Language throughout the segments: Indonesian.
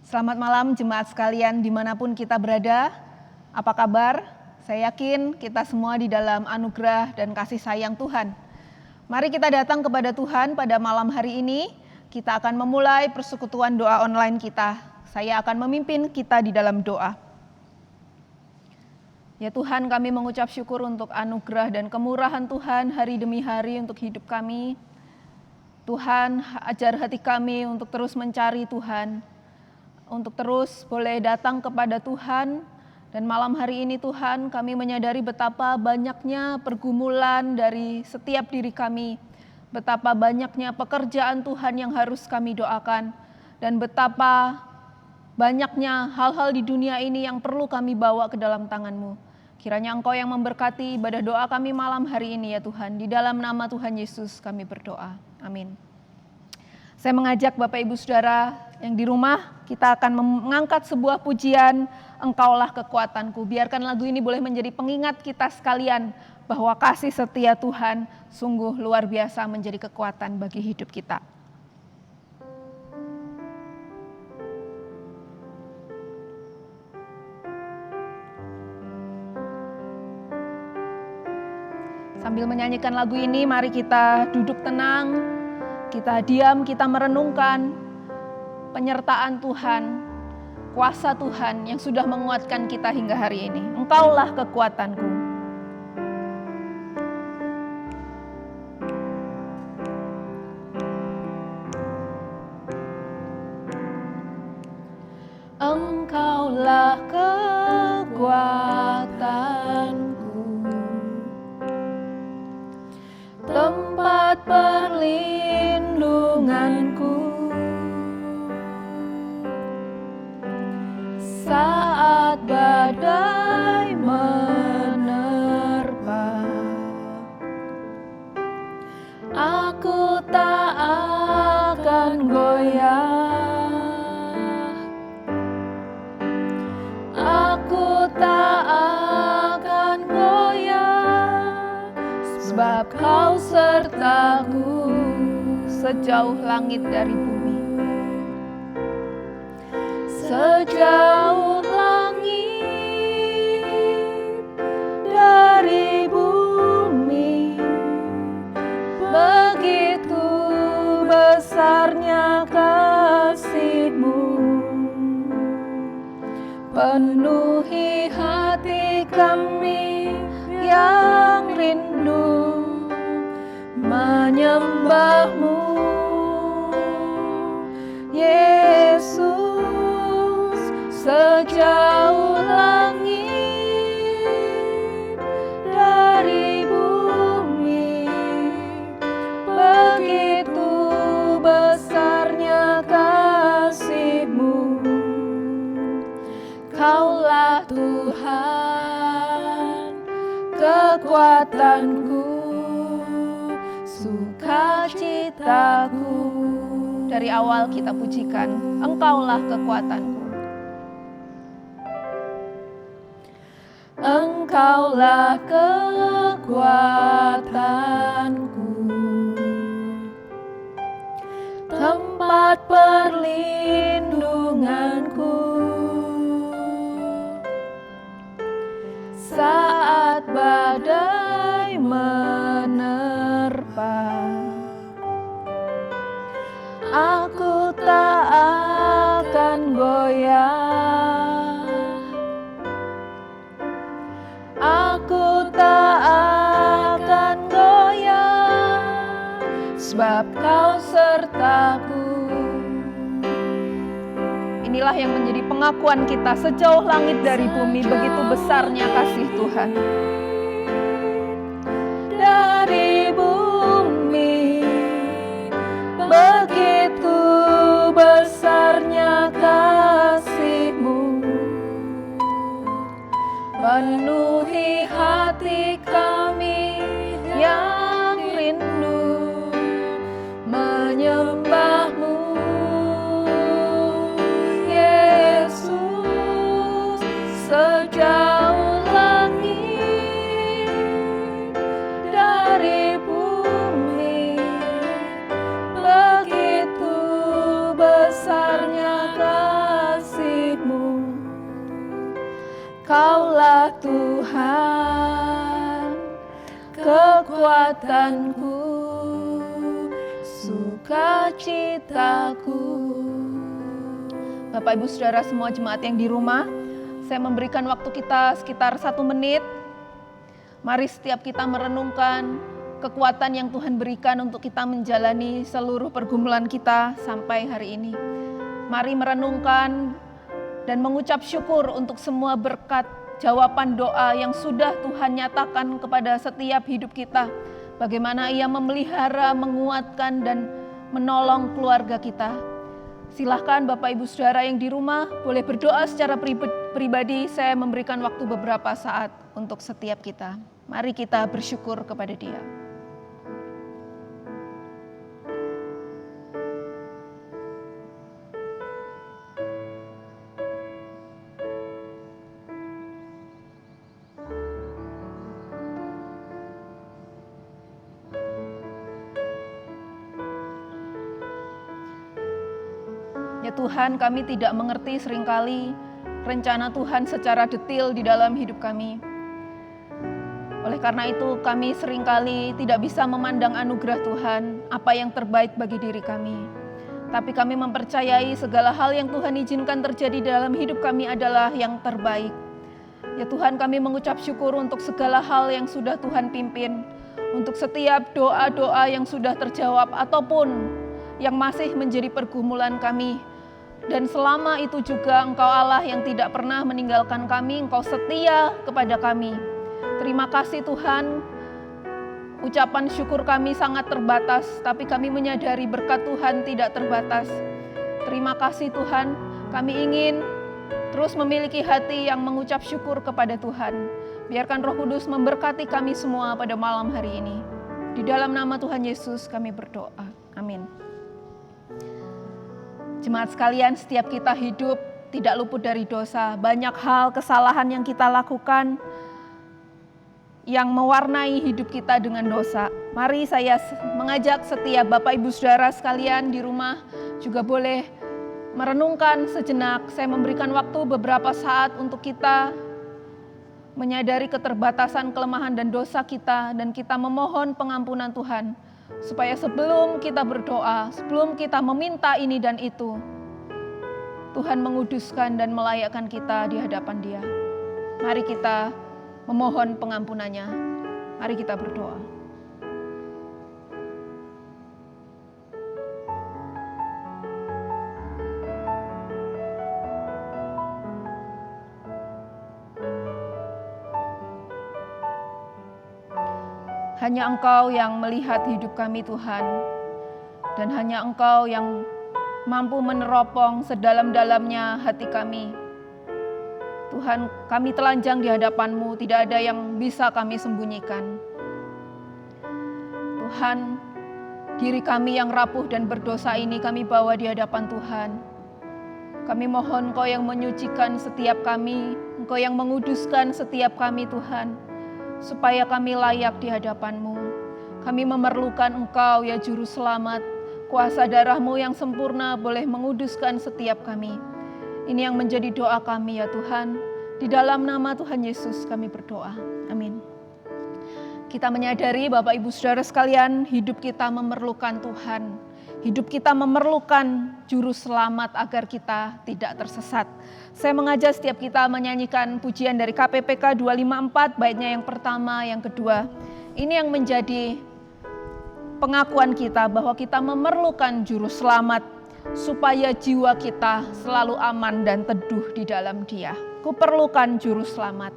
Selamat malam jemaat sekalian dimanapun kita berada. Apa kabar? Saya yakin kita semua di dalam anugerah dan kasih sayang Tuhan. Mari kita datang kepada Tuhan pada malam hari ini. Kita akan memulai persekutuan doa online kita. Saya akan memimpin kita di dalam doa. Ya Tuhan, kami mengucap syukur untuk anugerah dan kemurahan Tuhan hari demi hari untuk hidup kami. Tuhan, ajar hati kami untuk terus mencari Tuhan, untuk terus boleh datang kepada Tuhan. Dan malam hari ini Tuhan, kami menyadari betapa banyaknya pergumulan dari setiap diri kami, betapa banyaknya pekerjaan Tuhan yang harus kami doakan, dan betapa banyaknya hal-hal di dunia ini yang perlu kami bawa ke dalam tangan-Mu. Kiranya Engkau yang memberkati ibadah doa kami malam hari ini ya Tuhan. Di dalam nama Tuhan Yesus kami berdoa. Amin. Saya mengajak Bapak Ibu Saudara yang di rumah, kita akan mengangkat sebuah pujian, Engkaulah kekuatanku. Biarkan lagu ini boleh menjadi pengingat kita sekalian bahwa kasih setia Tuhan sungguh luar biasa menjadi kekuatan bagi hidup kita. Sambil menyanyikan lagu ini, mari kita duduk tenang, kita diam, kita merenungkan penyertaan Tuhan, kuasa Tuhan yang sudah menguatkan kita hingga hari ini. Engkaulah kekuatanku. Engkaulah kekuatanku, tempat perlindunganku. Saat badai menerpa, aku tak akan goyah. Aku tak akan goyah, sebab Kau sertaku sejauh langit dari bumi. Sejauh langit dari bumi, begitu besarnya kasih-Mu, penuhi hati kami yang rindu menyembah-Mu, Yesus. Sejauh langit dari bumi, begitu besarnya kasih-Mu. Kaulah Tuhan, kekuatanku, sukacitaku. Dari awal kita pujikan, Engkaulah kekuatanku. Engkaulah kekuatanku, tempat perlindunganku. Saat badai menerpa, aku tak akan goyah. Aku tak akan goyah, sebab Kau sertaku. Inilah yang menjadi pengakuan kita, sejauh langit dari bumi, begitu besarnya kasih Tuhan. Dari bumi, begitu besarnya kasih-Mu, penuhi hati kami yang rindu menyembah-Mu, Yesus. Sejauh langit Kaulah Tuhan, kekuatanku, sukacitaku. Bapak Ibu Saudara semua jemaat yang di rumah, saya memberikan waktu kita sekitar 1 menit. Mari setiap kita merenungkan kekuatan yang Tuhan berikan untuk kita menjalani seluruh pergumulan kita sampai hari ini. Mari merenungkan dan mengucap syukur untuk semua berkat jawaban doa yang sudah Tuhan nyatakan kepada setiap hidup kita. Bagaimana Ia memelihara, menguatkan, dan menolong keluarga kita. Silahkan Bapak Ibu Saudara yang di rumah boleh berdoa secara pribadi. Saya memberikan waktu beberapa saat untuk setiap kita. Mari kita bersyukur kepada Dia. Ya Tuhan, kami tidak mengerti seringkali rencana Tuhan secara detail di dalam hidup kami. Oleh karena itu, kami seringkali tidak bisa memandang anugerah Tuhan, apa yang terbaik bagi diri kami. Tapi kami mempercayai segala hal yang Tuhan izinkan terjadi dalam hidup kami adalah yang terbaik. Ya Tuhan, kami mengucap syukur untuk segala hal yang sudah Tuhan pimpin, untuk setiap doa-doa yang sudah terjawab ataupun yang masih menjadi pergumulan kami. Dan selama itu juga Engkau Allah yang tidak pernah meninggalkan kami, Engkau setia kepada kami. Terima kasih Tuhan, ucapan syukur kami sangat terbatas, tapi kami menyadari berkat Tuhan tidak terbatas. Terima kasih Tuhan, kami ingin terus memiliki hati yang mengucap syukur kepada Tuhan. Biarkan Roh Kudus memberkati kami semua pada malam hari ini. Di dalam nama Tuhan Yesus kami berdoa. Amin. Jemaat sekalian, setiap kita hidup tidak luput dari dosa. Banyak hal kesalahan yang kita lakukan yang mewarnai hidup kita dengan dosa. Mari saya mengajak setiap Bapak Ibu Saudara sekalian di rumah juga boleh merenungkan sejenak. Saya memberikan waktu beberapa saat untuk kita menyadari keterbatasan, kelemahan dan dosa kita, dan kita memohon pengampunan Tuhan. Supaya sebelum kita berdoa, sebelum kita meminta ini dan itu, Tuhan menguduskan dan melayakkan kita di hadapan Dia. Mari kita memohon pengampunannya. Mari kita berdoa. Hanya Engkau yang melihat hidup kami Tuhan, dan hanya Engkau yang mampu meneropong sedalam-dalamnya hati kami. Tuhan, kami telanjang di hadapan-Mu, tidak ada yang bisa kami sembunyikan. Tuhan, diri kami yang rapuh dan berdosa ini kami bawa di hadapan Tuhan. Kami mohon Engkau yang menyucikan setiap kami, Engkau yang menguduskan setiap kami Tuhan, supaya kami layak di hadapan-Mu. Kami memerlukan Engkau ya Juru Selamat, kuasa darah-Mu yang sempurna boleh menguduskan setiap kami. Ini yang menjadi doa kami ya Tuhan. Di dalam nama Tuhan Yesus kami berdoa. Amin. Kita menyadari Bapak Ibu Saudara sekalian, hidup kita memerlukan Tuhan. Hidup kita memerlukan Juru Selamat agar kita tidak tersesat. Saya mengajak setiap kita menyanyikan pujian dari KPPK 254, baitnya yang pertama, yang kedua. Ini yang menjadi pengakuan kita bahwa kita memerlukan Juru Selamat supaya jiwa kita selalu aman dan teduh di dalam Dia. Kuperlukan Juru Selamat.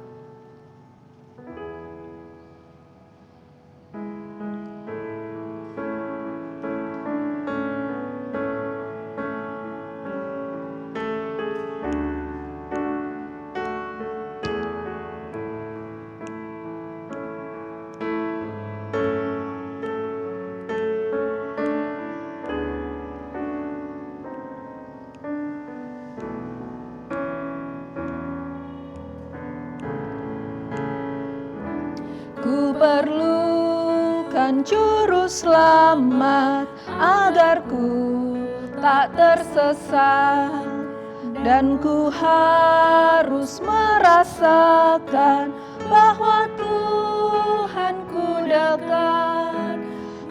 Ku perlukan Juru Selamat agar ku tak tersesat, dan ku harus merasa rasakan bahwa Tuhanku dekat,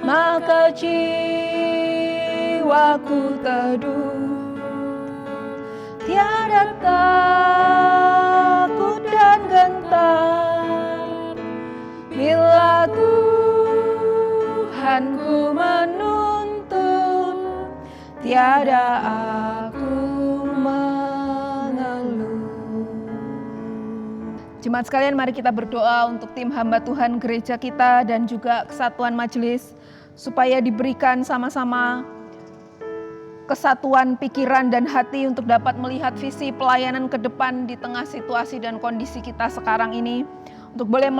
maka jiwaku teduh. Tiada takut dan gentar bila Tuhanku menuntun, tiada aku mengeluh. Jemaat sekalian, mari kita berdoa untuk tim hamba Tuhan gereja kita dan juga kesatuan majelis, supaya diberikan sama-sama kesatuan pikiran dan hati untuk dapat melihat visi pelayanan ke depan di tengah situasi dan kondisi kita sekarang ini, untuk boleh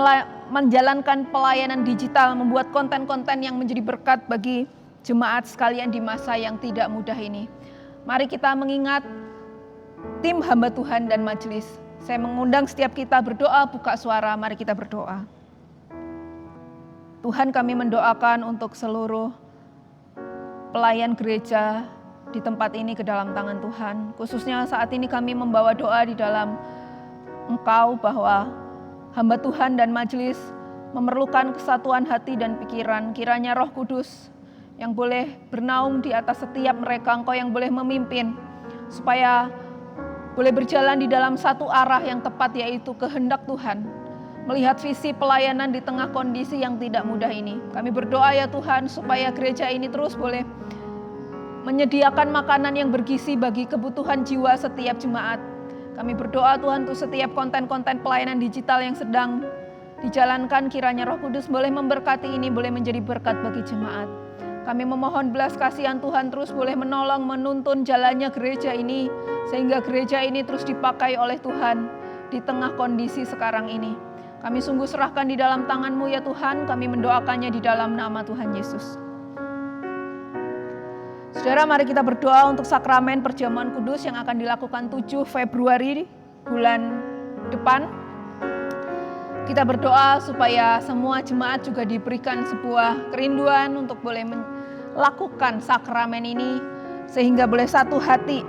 menjalankan pelayanan digital, membuat konten-konten yang menjadi berkat bagi jemaat sekalian di masa yang tidak mudah ini. Mari kita mengingat tim hamba Tuhan dan majelis. Saya mengundang setiap kita berdoa, buka suara, mari kita berdoa. Tuhan, kami mendoakan untuk seluruh pelayan gereja di tempat ini ke dalam tangan Tuhan. Khususnya saat ini kami membawa doa di dalam Engkau bahwa hamba Tuhan dan majelis memerlukan kesatuan hati dan pikiran. Kiranya Roh Kudus yang boleh bernaung di atas setiap mereka, Engkau yang boleh memimpin, supaya boleh berjalan di dalam satu arah yang tepat, yaitu kehendak Tuhan. Melihat visi pelayanan di tengah kondisi yang tidak mudah ini. Kami berdoa ya Tuhan, supaya gereja ini terus boleh menyediakan makanan yang bergizi bagi kebutuhan jiwa setiap jemaat. Kami berdoa Tuhan untuk setiap konten-konten pelayanan digital yang sedang dijalankan, kiranya Roh Kudus boleh memberkati ini, boleh menjadi berkat bagi jemaat. Kami memohon belas kasihan Tuhan terus boleh menolong, menuntun jalannya gereja ini, sehingga gereja ini terus dipakai oleh Tuhan di tengah kondisi sekarang ini. Kami sungguh serahkan di dalam tangan-Mu ya Tuhan, kami mendoakannya di dalam nama Tuhan Yesus. Saudara, mari kita berdoa untuk sakramen perjamuan kudus yang akan dilakukan 7 Februari bulan depan. Kita berdoa supaya semua jemaat juga diberikan sebuah kerinduan untuk boleh melakukan sakramen ini, sehingga boleh satu hati,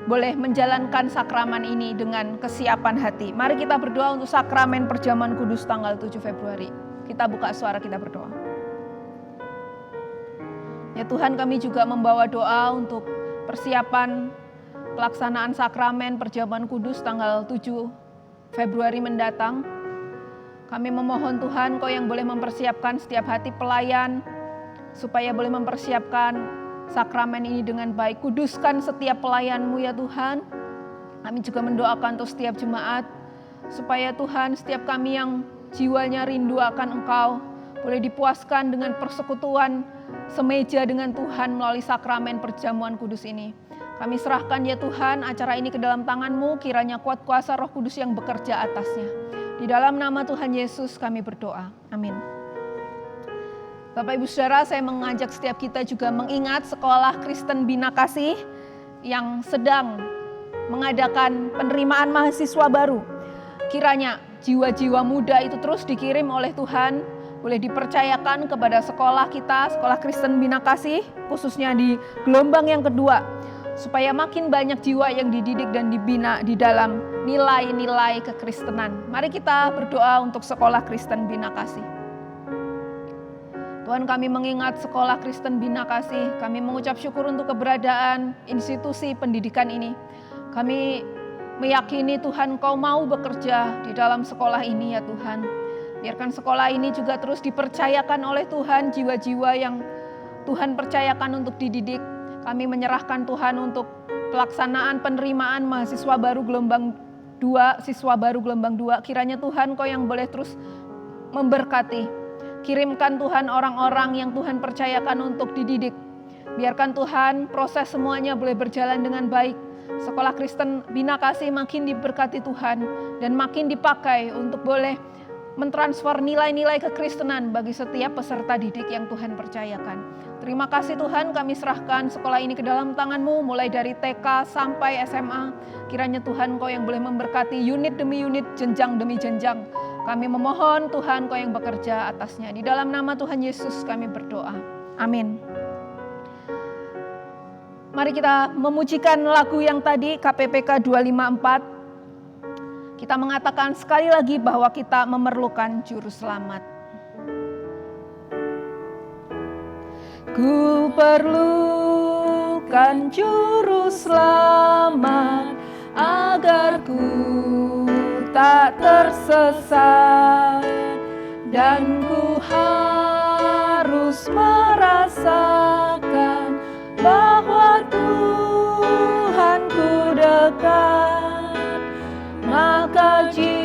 boleh menjalankan sakramen ini dengan kesiapan hati. Mari kita berdoa untuk sakramen perjamuan kudus tanggal 7 Februari. Kita buka suara, kita berdoa. Ya Tuhan, kami juga membawa doa untuk persiapan pelaksanaan sakramen perjamuan kudus tanggal 7 Februari mendatang. Kami memohon Tuhan, Kau yang boleh mempersiapkan setiap hati pelayan, supaya boleh mempersiapkan sakramen ini dengan baik. Kuduskan setiap pelayan-Mu ya Tuhan. Kami juga mendoakan untuk setiap jemaat, supaya Tuhan setiap kami yang jiwanya rindu akan Engkau, boleh dipuaskan dengan persekutuan semeja dengan Tuhan melalui sakramen perjamuan kudus ini. Kami serahkan ya Tuhan acara ini ke dalam tangan-Mu, kiranya kuat kuasa Roh Kudus yang bekerja atasnya. Di dalam nama Tuhan Yesus kami berdoa. Amin. Bapak Ibu Saudara, saya mengajak setiap kita juga mengingat Sekolah Kristen Bina Kasih yang sedang mengadakan penerimaan mahasiswa baru. Kiranya jiwa-jiwa muda itu terus dikirim oleh Tuhan, boleh dipercayakan kepada sekolah kita, Sekolah Kristen Bina Kasih, khususnya di gelombang yang kedua, supaya makin banyak jiwa yang dididik dan dibina di dalam nilai-nilai kekristenan. Mari kita berdoa untuk Sekolah Kristen Bina Kasih. Tuhan, kami mengingat Sekolah Kristen Bina Kasih, kami mengucap syukur untuk keberadaan institusi pendidikan ini. Kami meyakini Tuhan, Kau mau bekerja di dalam sekolah ini ya Tuhan. Biarkan sekolah ini juga terus dipercayakan oleh Tuhan, jiwa-jiwa yang Tuhan percayakan untuk dididik. Kami menyerahkan Tuhan untuk pelaksanaan penerimaan mahasiswa baru gelombang 2, siswa baru gelombang 2. Kiranya Tuhan, Kau yang boleh terus memberkati. Kirimkan Tuhan orang-orang yang Tuhan percayakan untuk dididik. Biarkan Tuhan proses semuanya boleh berjalan dengan baik. Sekolah Kristen Bina Kasih makin diberkati Tuhan dan makin dipakai untuk boleh mentransfer nilai-nilai kekristenan bagi setiap peserta didik yang Tuhan percayakan. Terima kasih Tuhan, kami serahkan sekolah ini ke dalam tangan-Mu, mulai dari TK sampai SMA. Kiranya Tuhan, Kau yang boleh memberkati unit demi unit, jenjang demi jenjang. Kami memohon Tuhan, Kau yang bekerja atasnya. Di dalam nama Tuhan Yesus kami berdoa. Amin. Mari kita memujikan lagu yang tadi, KPPK 254. Kita mengatakan sekali lagi bahwa kita memerlukan juru selamat. Ku perlukan juru selamat agar ku tak tersesat, dan ku harus merasakan bahwa Tuhanku dekat, maka jiwaku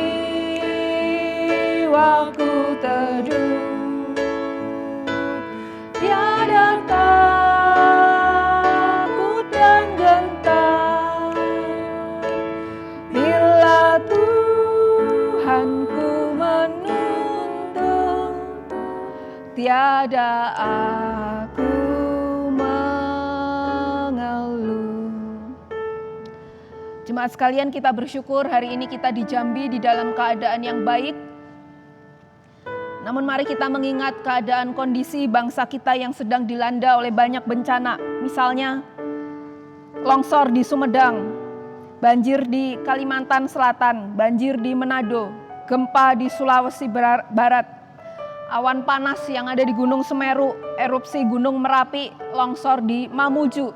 teduh, tiada takut dan gentar bila Tuhanku menuntun, tiada aku mengeluh. Jemaat sekalian, kita bersyukur hari ini kita di Jambi di dalam keadaan yang baik. Namun mari kita mengingat keadaan kondisi bangsa kita yang sedang dilanda oleh banyak bencana. Misalnya longsor di Sumedang, banjir di Kalimantan Selatan, banjir di Manado, gempa di Sulawesi Barat, awan panas yang ada di Gunung Semeru, erupsi Gunung Merapi, longsor di Mamuju.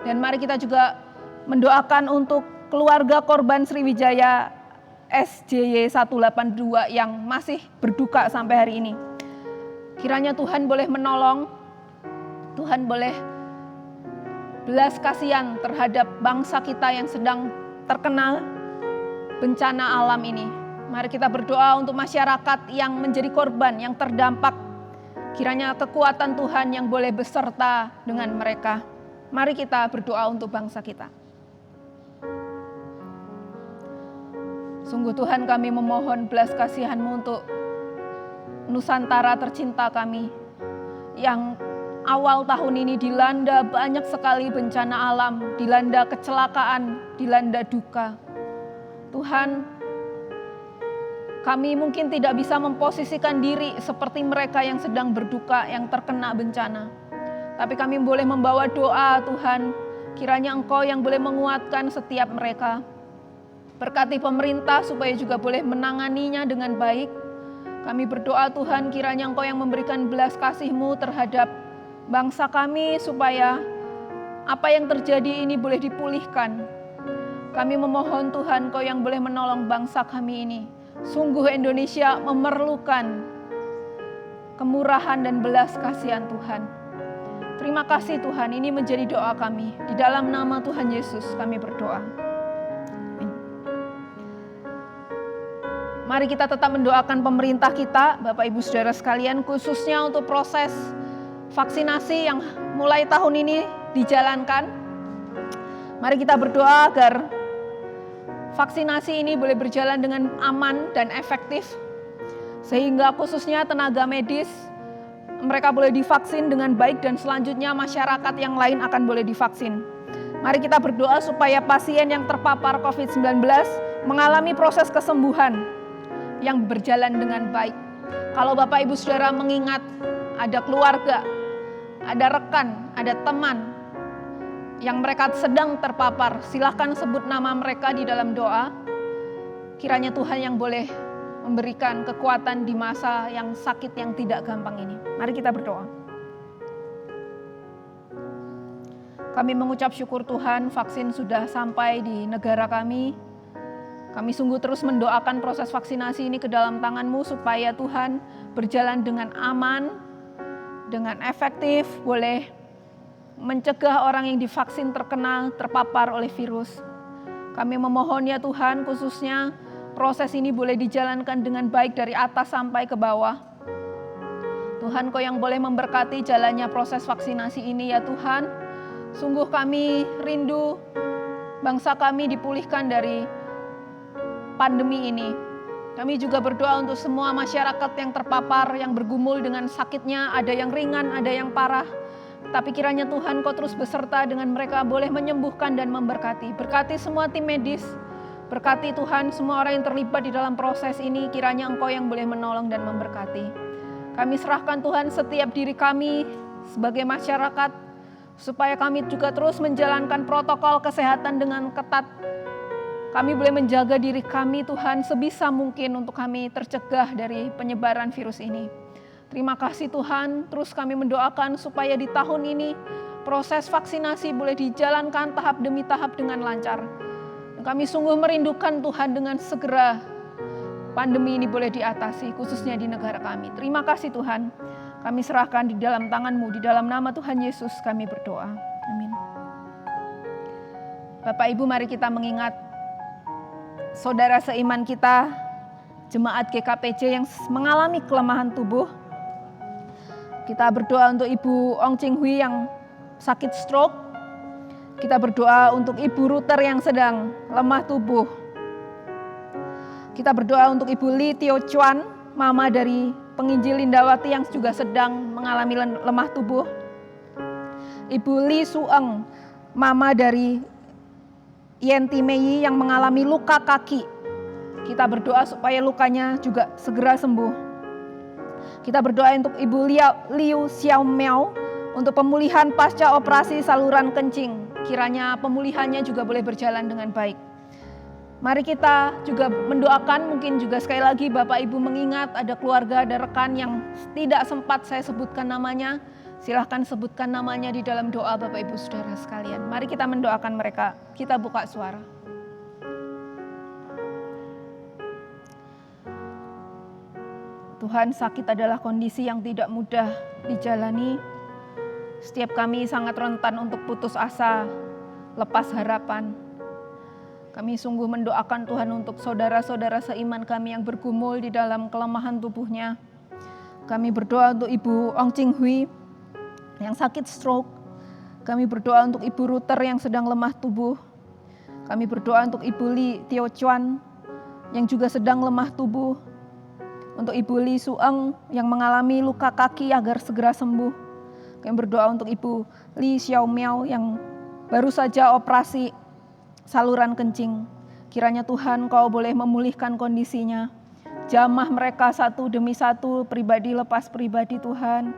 Dan mari kita juga mendoakan untuk keluarga korban Sriwijaya SJY 182 yang masih berduka sampai hari ini. Kiranya Tuhan boleh menolong, Tuhan boleh belas kasihan terhadap bangsa kita yang sedang terkena bencana alam ini. Mari kita berdoa untuk masyarakat yang menjadi korban, yang terdampak. Kiranya kekuatan Tuhan yang boleh beserta dengan mereka. Mari kita berdoa untuk bangsa kita. Sungguh Tuhan, kami memohon belas kasihan-Mu untuk Nusantara tercinta kami, yang awal tahun ini dilanda banyak sekali bencana alam, dilanda kecelakaan, dilanda duka. Tuhan, kami mungkin tidak bisa memposisikan diri seperti mereka yang sedang berduka, yang terkena bencana. Tapi kami boleh membawa doa, Tuhan, kiranya Engkau yang boleh menguatkan setiap mereka. Berkati pemerintah supaya juga boleh menanganinya dengan baik. Kami berdoa Tuhan, kiranya Engkau yang memberikan belas kasih-Mu terhadap bangsa kami supaya apa yang terjadi ini boleh dipulihkan. Kami memohon Tuhan, Engkau yang boleh menolong bangsa kami ini. Sungguh Indonesia memerlukan kemurahan dan belas kasihan Tuhan. Terima kasih Tuhan, ini menjadi doa kami. Di dalam nama Tuhan Yesus kami berdoa. Mari kita tetap mendoakan pemerintah kita, Bapak Ibu Saudara sekalian, khususnya untuk proses vaksinasi yang mulai tahun ini dijalankan. Mari kita berdoa agar vaksinasi ini boleh berjalan dengan aman dan efektif, sehingga khususnya tenaga medis, mereka boleh divaksin dengan baik dan selanjutnya masyarakat yang lain akan boleh divaksin. Mari kita berdoa supaya pasien yang terpapar COVID-19 mengalami proses kesembuhan yang berjalan dengan baik. Kalau Bapak Ibu Saudara mengingat ada keluarga, ada rekan, ada teman yang mereka sedang terpapar, silakan sebut nama mereka di dalam doa. Kiranya Tuhan yang boleh memberikan kekuatan di masa yang sakit yang tidak gampang ini. Mari kita berdoa. Kami mengucap syukur Tuhan, vaksin sudah sampai di negara kami. Kami sungguh terus mendoakan proses vaksinasi ini ke dalam tangan-Mu supaya Tuhan berjalan dengan aman, dengan efektif, boleh mencegah orang yang divaksin terpapar oleh virus. Kami memohon ya Tuhan, khususnya proses ini boleh dijalankan dengan baik dari atas sampai ke bawah. Tuhan, Kau yang boleh memberkati jalannya proses vaksinasi ini ya Tuhan. Sungguh kami rindu bangsa kami dipulihkan dari pandemi ini. Kami juga berdoa untuk semua masyarakat yang terpapar, yang bergumul dengan sakitnya, ada yang ringan, ada yang parah. Tapi kiranya Tuhan Kau terus beserta dengan mereka, boleh menyembuhkan dan memberkati. Berkati semua tim medis, berkati Tuhan semua orang yang terlibat di dalam proses ini, kiranya Engkau yang boleh menolong dan memberkati. Kami serahkan Tuhan setiap diri kami sebagai masyarakat, supaya kami juga terus menjalankan protokol kesehatan dengan ketat. Kami boleh menjaga diri kami Tuhan sebisa mungkin untuk kami tercegah dari penyebaran virus ini. Terima kasih Tuhan, terus kami mendoakan supaya di tahun ini proses vaksinasi boleh dijalankan tahap demi tahap dengan lancar. Dan kami sungguh merindukan Tuhan dengan segera pandemi ini boleh diatasi, khususnya di negara kami. Terima kasih Tuhan, kami serahkan di dalam tangan-Mu, di dalam nama Tuhan Yesus kami berdoa. Amin. Bapak Ibu, mari kita mengingat saudara seiman kita, jemaat GKPJ yang mengalami kelemahan tubuh. Kita berdoa untuk Ibu Ong Ching Hui yang sakit stroke. Kita berdoa untuk Ibu Ruter yang sedang lemah tubuh. Kita berdoa untuk Ibu Li Tio Chuan, mama dari penginjil Lindawati yang juga sedang mengalami lemah tubuh. Ibu Li Sueng, mama dari Yenti Mei yang mengalami luka kaki. Kita berdoa supaya lukanya juga segera sembuh. Kita berdoa untuk Ibu Liu Xiao Miao untuk pemulihan pasca operasi saluran kencing. Kiranya pemulihannya juga boleh berjalan dengan baik. Mari kita juga mendoakan, mungkin juga sekali lagi Bapak Ibu mengingat ada keluarga, ada rekan yang tidak sempat saya sebutkan namanya. Silahkan sebutkan namanya di dalam doa Bapak Ibu Saudara sekalian. Mari kita mendoakan mereka. Kita buka suara. Tuhan, sakit adalah kondisi yang tidak mudah dijalani. Setiap kami sangat rentan untuk putus asa, lepas harapan. Kami sungguh mendoakan Tuhan untuk saudara-saudara seiman kami yang bergumul di dalam kelemahan tubuhnya. Kami berdoa untuk Ibu Ong Ching Hui yang sakit stroke. Kami berdoa untuk Ibu Ruter yang sedang lemah tubuh. Kami berdoa untuk Ibu Li Tio Chuan yang juga sedang lemah tubuh. Untuk Ibu Li Sueng yang mengalami luka kaki agar segera sembuh. Kami berdoa untuk Ibu Li Xiao Miao yang baru saja operasi saluran kencing. Kiranya Tuhan Kau boleh memulihkan kondisinya. Jamah mereka satu demi satu, pribadi lepas pribadi Tuhan.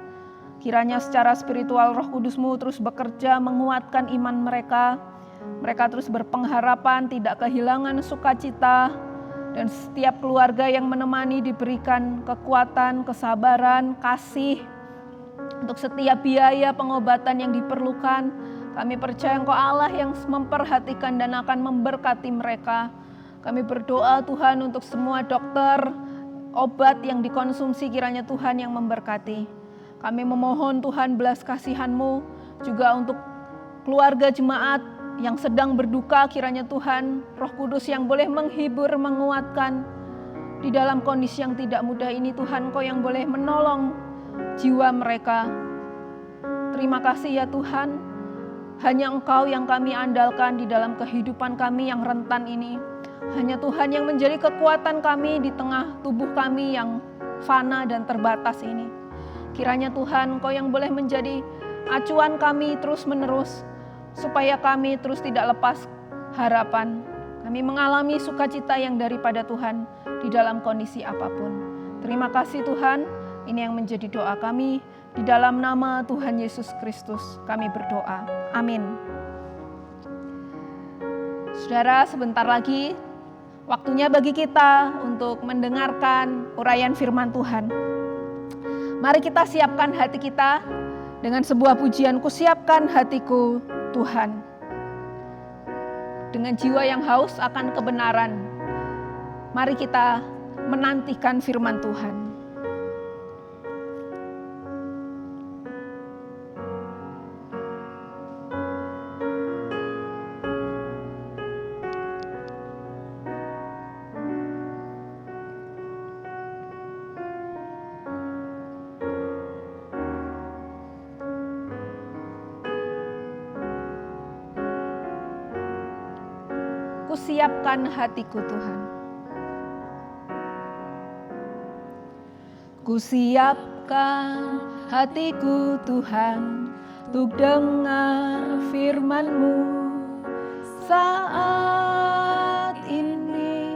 Kiranya secara spiritual Roh Kudus-Mu terus bekerja menguatkan iman mereka. Mereka terus berpengharapan, tidak kehilangan sukacita. Dan setiap keluarga yang menemani diberikan kekuatan, kesabaran, kasih. Untuk setiap biaya pengobatan yang diperlukan, kami percaya Engkau Allah yang memperhatikan dan akan memberkati mereka. Kami berdoa Tuhan untuk semua dokter, obat yang dikonsumsi kiranya Tuhan yang memberkati. Kami memohon Tuhan belas kasihan-Mu juga untuk keluarga jemaat yang sedang berduka, kiranya Tuhan Roh Kudus yang boleh menghibur, menguatkan di dalam kondisi yang tidak mudah ini. Tuhan Kau yang boleh menolong jiwa mereka. Terima kasih ya Tuhan, hanya Engkau yang kami andalkan di dalam kehidupan kami yang rentan ini. Hanya Tuhan yang menjadi kekuatan kami di tengah tubuh kami yang fana dan terbatas ini. Kiranya Tuhan Kau yang boleh menjadi acuan kami terus menerus, supaya kami terus tidak lepas harapan. Kami mengalami sukacita yang daripada Tuhan di dalam kondisi apapun. Terima kasih Tuhan, ini yang menjadi doa kami. Di dalam nama Tuhan Yesus Kristus kami berdoa. Amin. Saudara, sebentar lagi waktunya bagi kita untuk mendengarkan uraian firman Tuhan. Mari kita siapkan hati kita dengan sebuah pujian, "Ku siapkan hatiku Tuhan." Dengan jiwa yang haus akan kebenaran, mari kita menantikan firman Tuhan. Siapkan hatiku Tuhan. Ku siapkan hatiku Tuhan untuk dengar firman-Mu saat ini.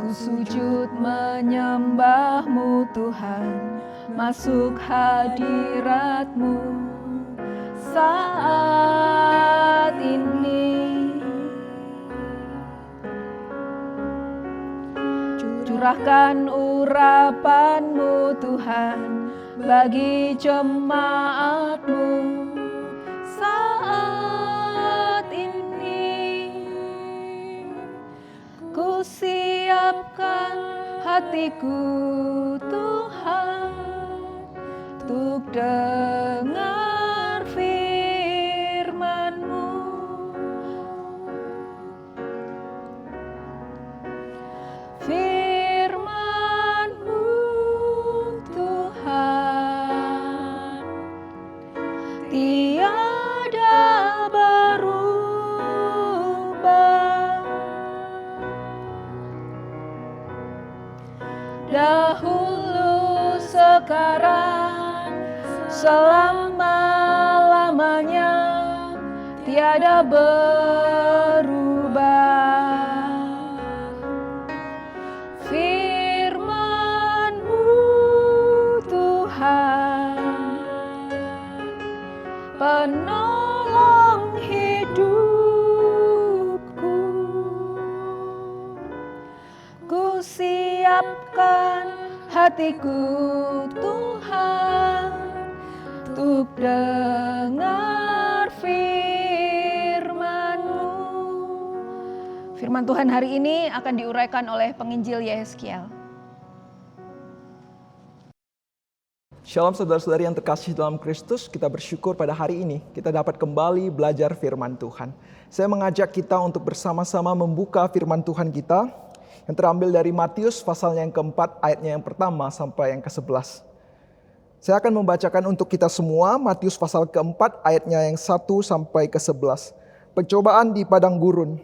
Ku sujud menyembah-Mu Tuhan, masuk hadirat-Mu saat Curahkan urapan-Mu Tuhan bagi jemaat-Mu saat ini. Ku siapkan hatiku Tuhan untuk dengar firman-Mu. Firman-Mu Tuhan tiada berubah. Dahulu, sekarang, selama-lamanya tiada berubah. Firman-Mu Tuhan, penolong hidupku. Ku siapkan hatiku Tuhan untuk dengar firman-Mu. Firman Tuhan hari ini akan diuraikan oleh penginjil Yehezkiel. Shalom saudara-saudari yang terkasih dalam Kristus, kita bersyukur pada hari ini kita dapat kembali belajar firman Tuhan. Saya mengajak kita untuk bersama-sama membuka firman Tuhan kita yang terambil dari Matius pasalnya yang keempat, ayatnya yang pertama sampai yang ke-11. Saya akan membacakan untuk kita semua Matius pasal keempat, ayatnya yang 1 sampai ke-11. Pencobaan di padang gurun.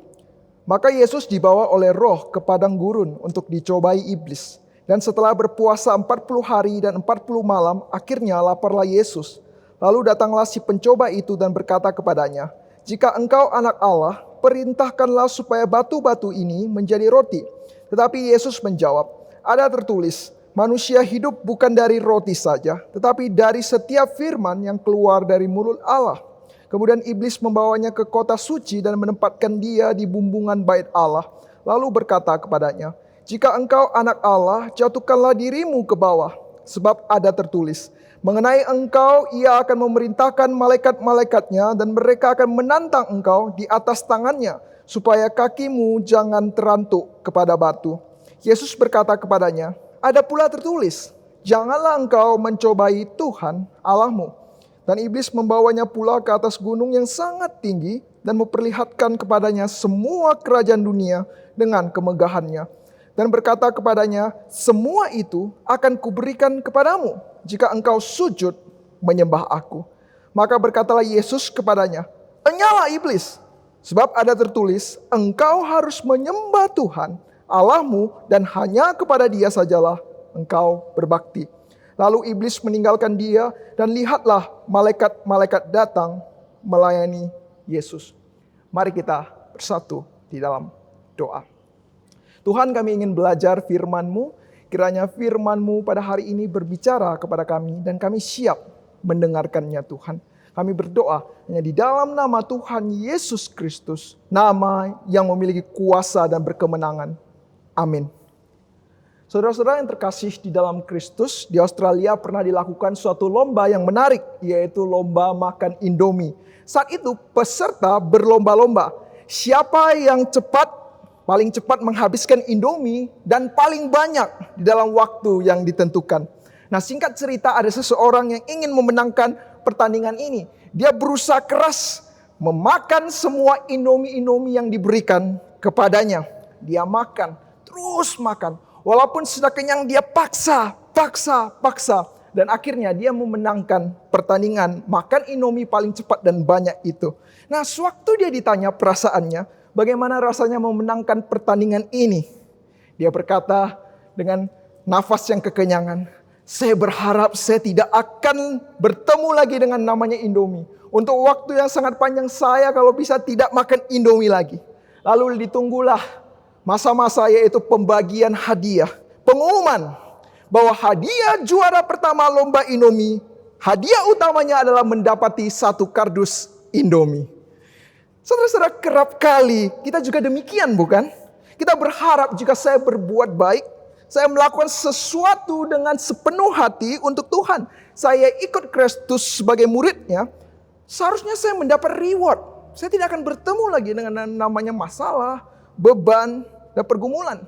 Maka Yesus dibawa oleh Roh ke padang gurun untuk dicobai iblis. Dan setelah berpuasa 40 hari dan 40 malam, akhirnya laparlah Yesus. Lalu datanglah si pencoba itu dan berkata kepadanya, "Jika engkau anak Allah, perintahkanlah supaya batu-batu ini menjadi roti." Tetapi Yesus menjawab, "Ada tertulis, manusia hidup bukan dari roti saja, tetapi dari setiap firman yang keluar dari mulut Allah." Kemudian iblis membawanya ke kota suci dan menempatkan dia di bumbungan bait Allah. Lalu berkata kepadanya, "Jika engkau anak Allah, jatuhkanlah dirimu ke bawah. Sebab ada tertulis, mengenai engkau ia akan memerintahkan malaikat-malaikatnya dan mereka akan menantang engkau di atas tangannya, supaya kakimu jangan terantuk kepada batu." Yesus berkata kepadanya, "Ada pula tertulis, janganlah engkau mencobai Tuhan Allahmu." Dan iblis membawanya pula ke atas gunung yang sangat tinggi dan memperlihatkan kepadanya semua kerajaan dunia dengan kemegahannya. Dan berkata kepadanya, "Semua itu akan kuberikan kepadamu jika engkau sujud menyembah aku." Maka berkatalah Yesus kepadanya, "Enyalah iblis, sebab ada tertulis, engkau harus menyembah Tuhan Allahmu dan hanya kepada Dia sajalah engkau berbakti." Lalu iblis meninggalkan dia dan lihatlah malaikat-malaikat datang melayani Yesus. Mari kita bersatu di dalam doa. Tuhan, kami ingin belajar firman-Mu. Kiranya firman-Mu pada hari ini berbicara kepada kami dan kami siap mendengarkannya Tuhan. Kami berdoa hanya di dalam nama Tuhan Yesus Kristus, nama yang memiliki kuasa dan berkemenangan. Amin. Saudara-saudara yang terkasih di dalam Kristus, di Australia pernah dilakukan suatu lomba yang menarik, yaitu lomba makan Indomie. Saat itu peserta berlomba-lomba. Siapa yang paling cepat menghabiskan Indomie dan paling banyak di dalam waktu yang ditentukan. Nah, singkat cerita, ada seseorang yang ingin memenangkan pertandingan ini. Dia berusaha keras memakan semua Indomie yang diberikan kepadanya. Dia makan, terus makan. Walaupun sudah kenyang, dia paksa. Dan akhirnya dia memenangkan pertandingan makan Indomie paling cepat dan banyak itu. Nah, sewaktu dia ditanya perasaannya, bagaimana rasanya memenangkan pertandingan ini? Dia berkata dengan nafas yang kekenyangan, "Saya berharap saya tidak akan bertemu lagi dengan namanya Indomie. Untuk waktu yang sangat panjang saya kalau bisa tidak makan Indomie lagi." Lalu ditunggulah masa-masa yaitu pembagian hadiah. Pengumuman bahwa hadiah juara pertama lomba Indomie, hadiah utamanya adalah mendapati 1 kardus Indomie. Saudara-saudara, kerap kali kita juga demikian, bukan? Kita berharap jika saya berbuat baik, Saya melakukan sesuatu dengan sepenuh hati untuk Tuhan. Saya ikut Kristus sebagai muridnya. Seharusnya saya mendapat reward. Saya tidak akan bertemu lagi dengan namanya masalah, beban, dan pergumulan.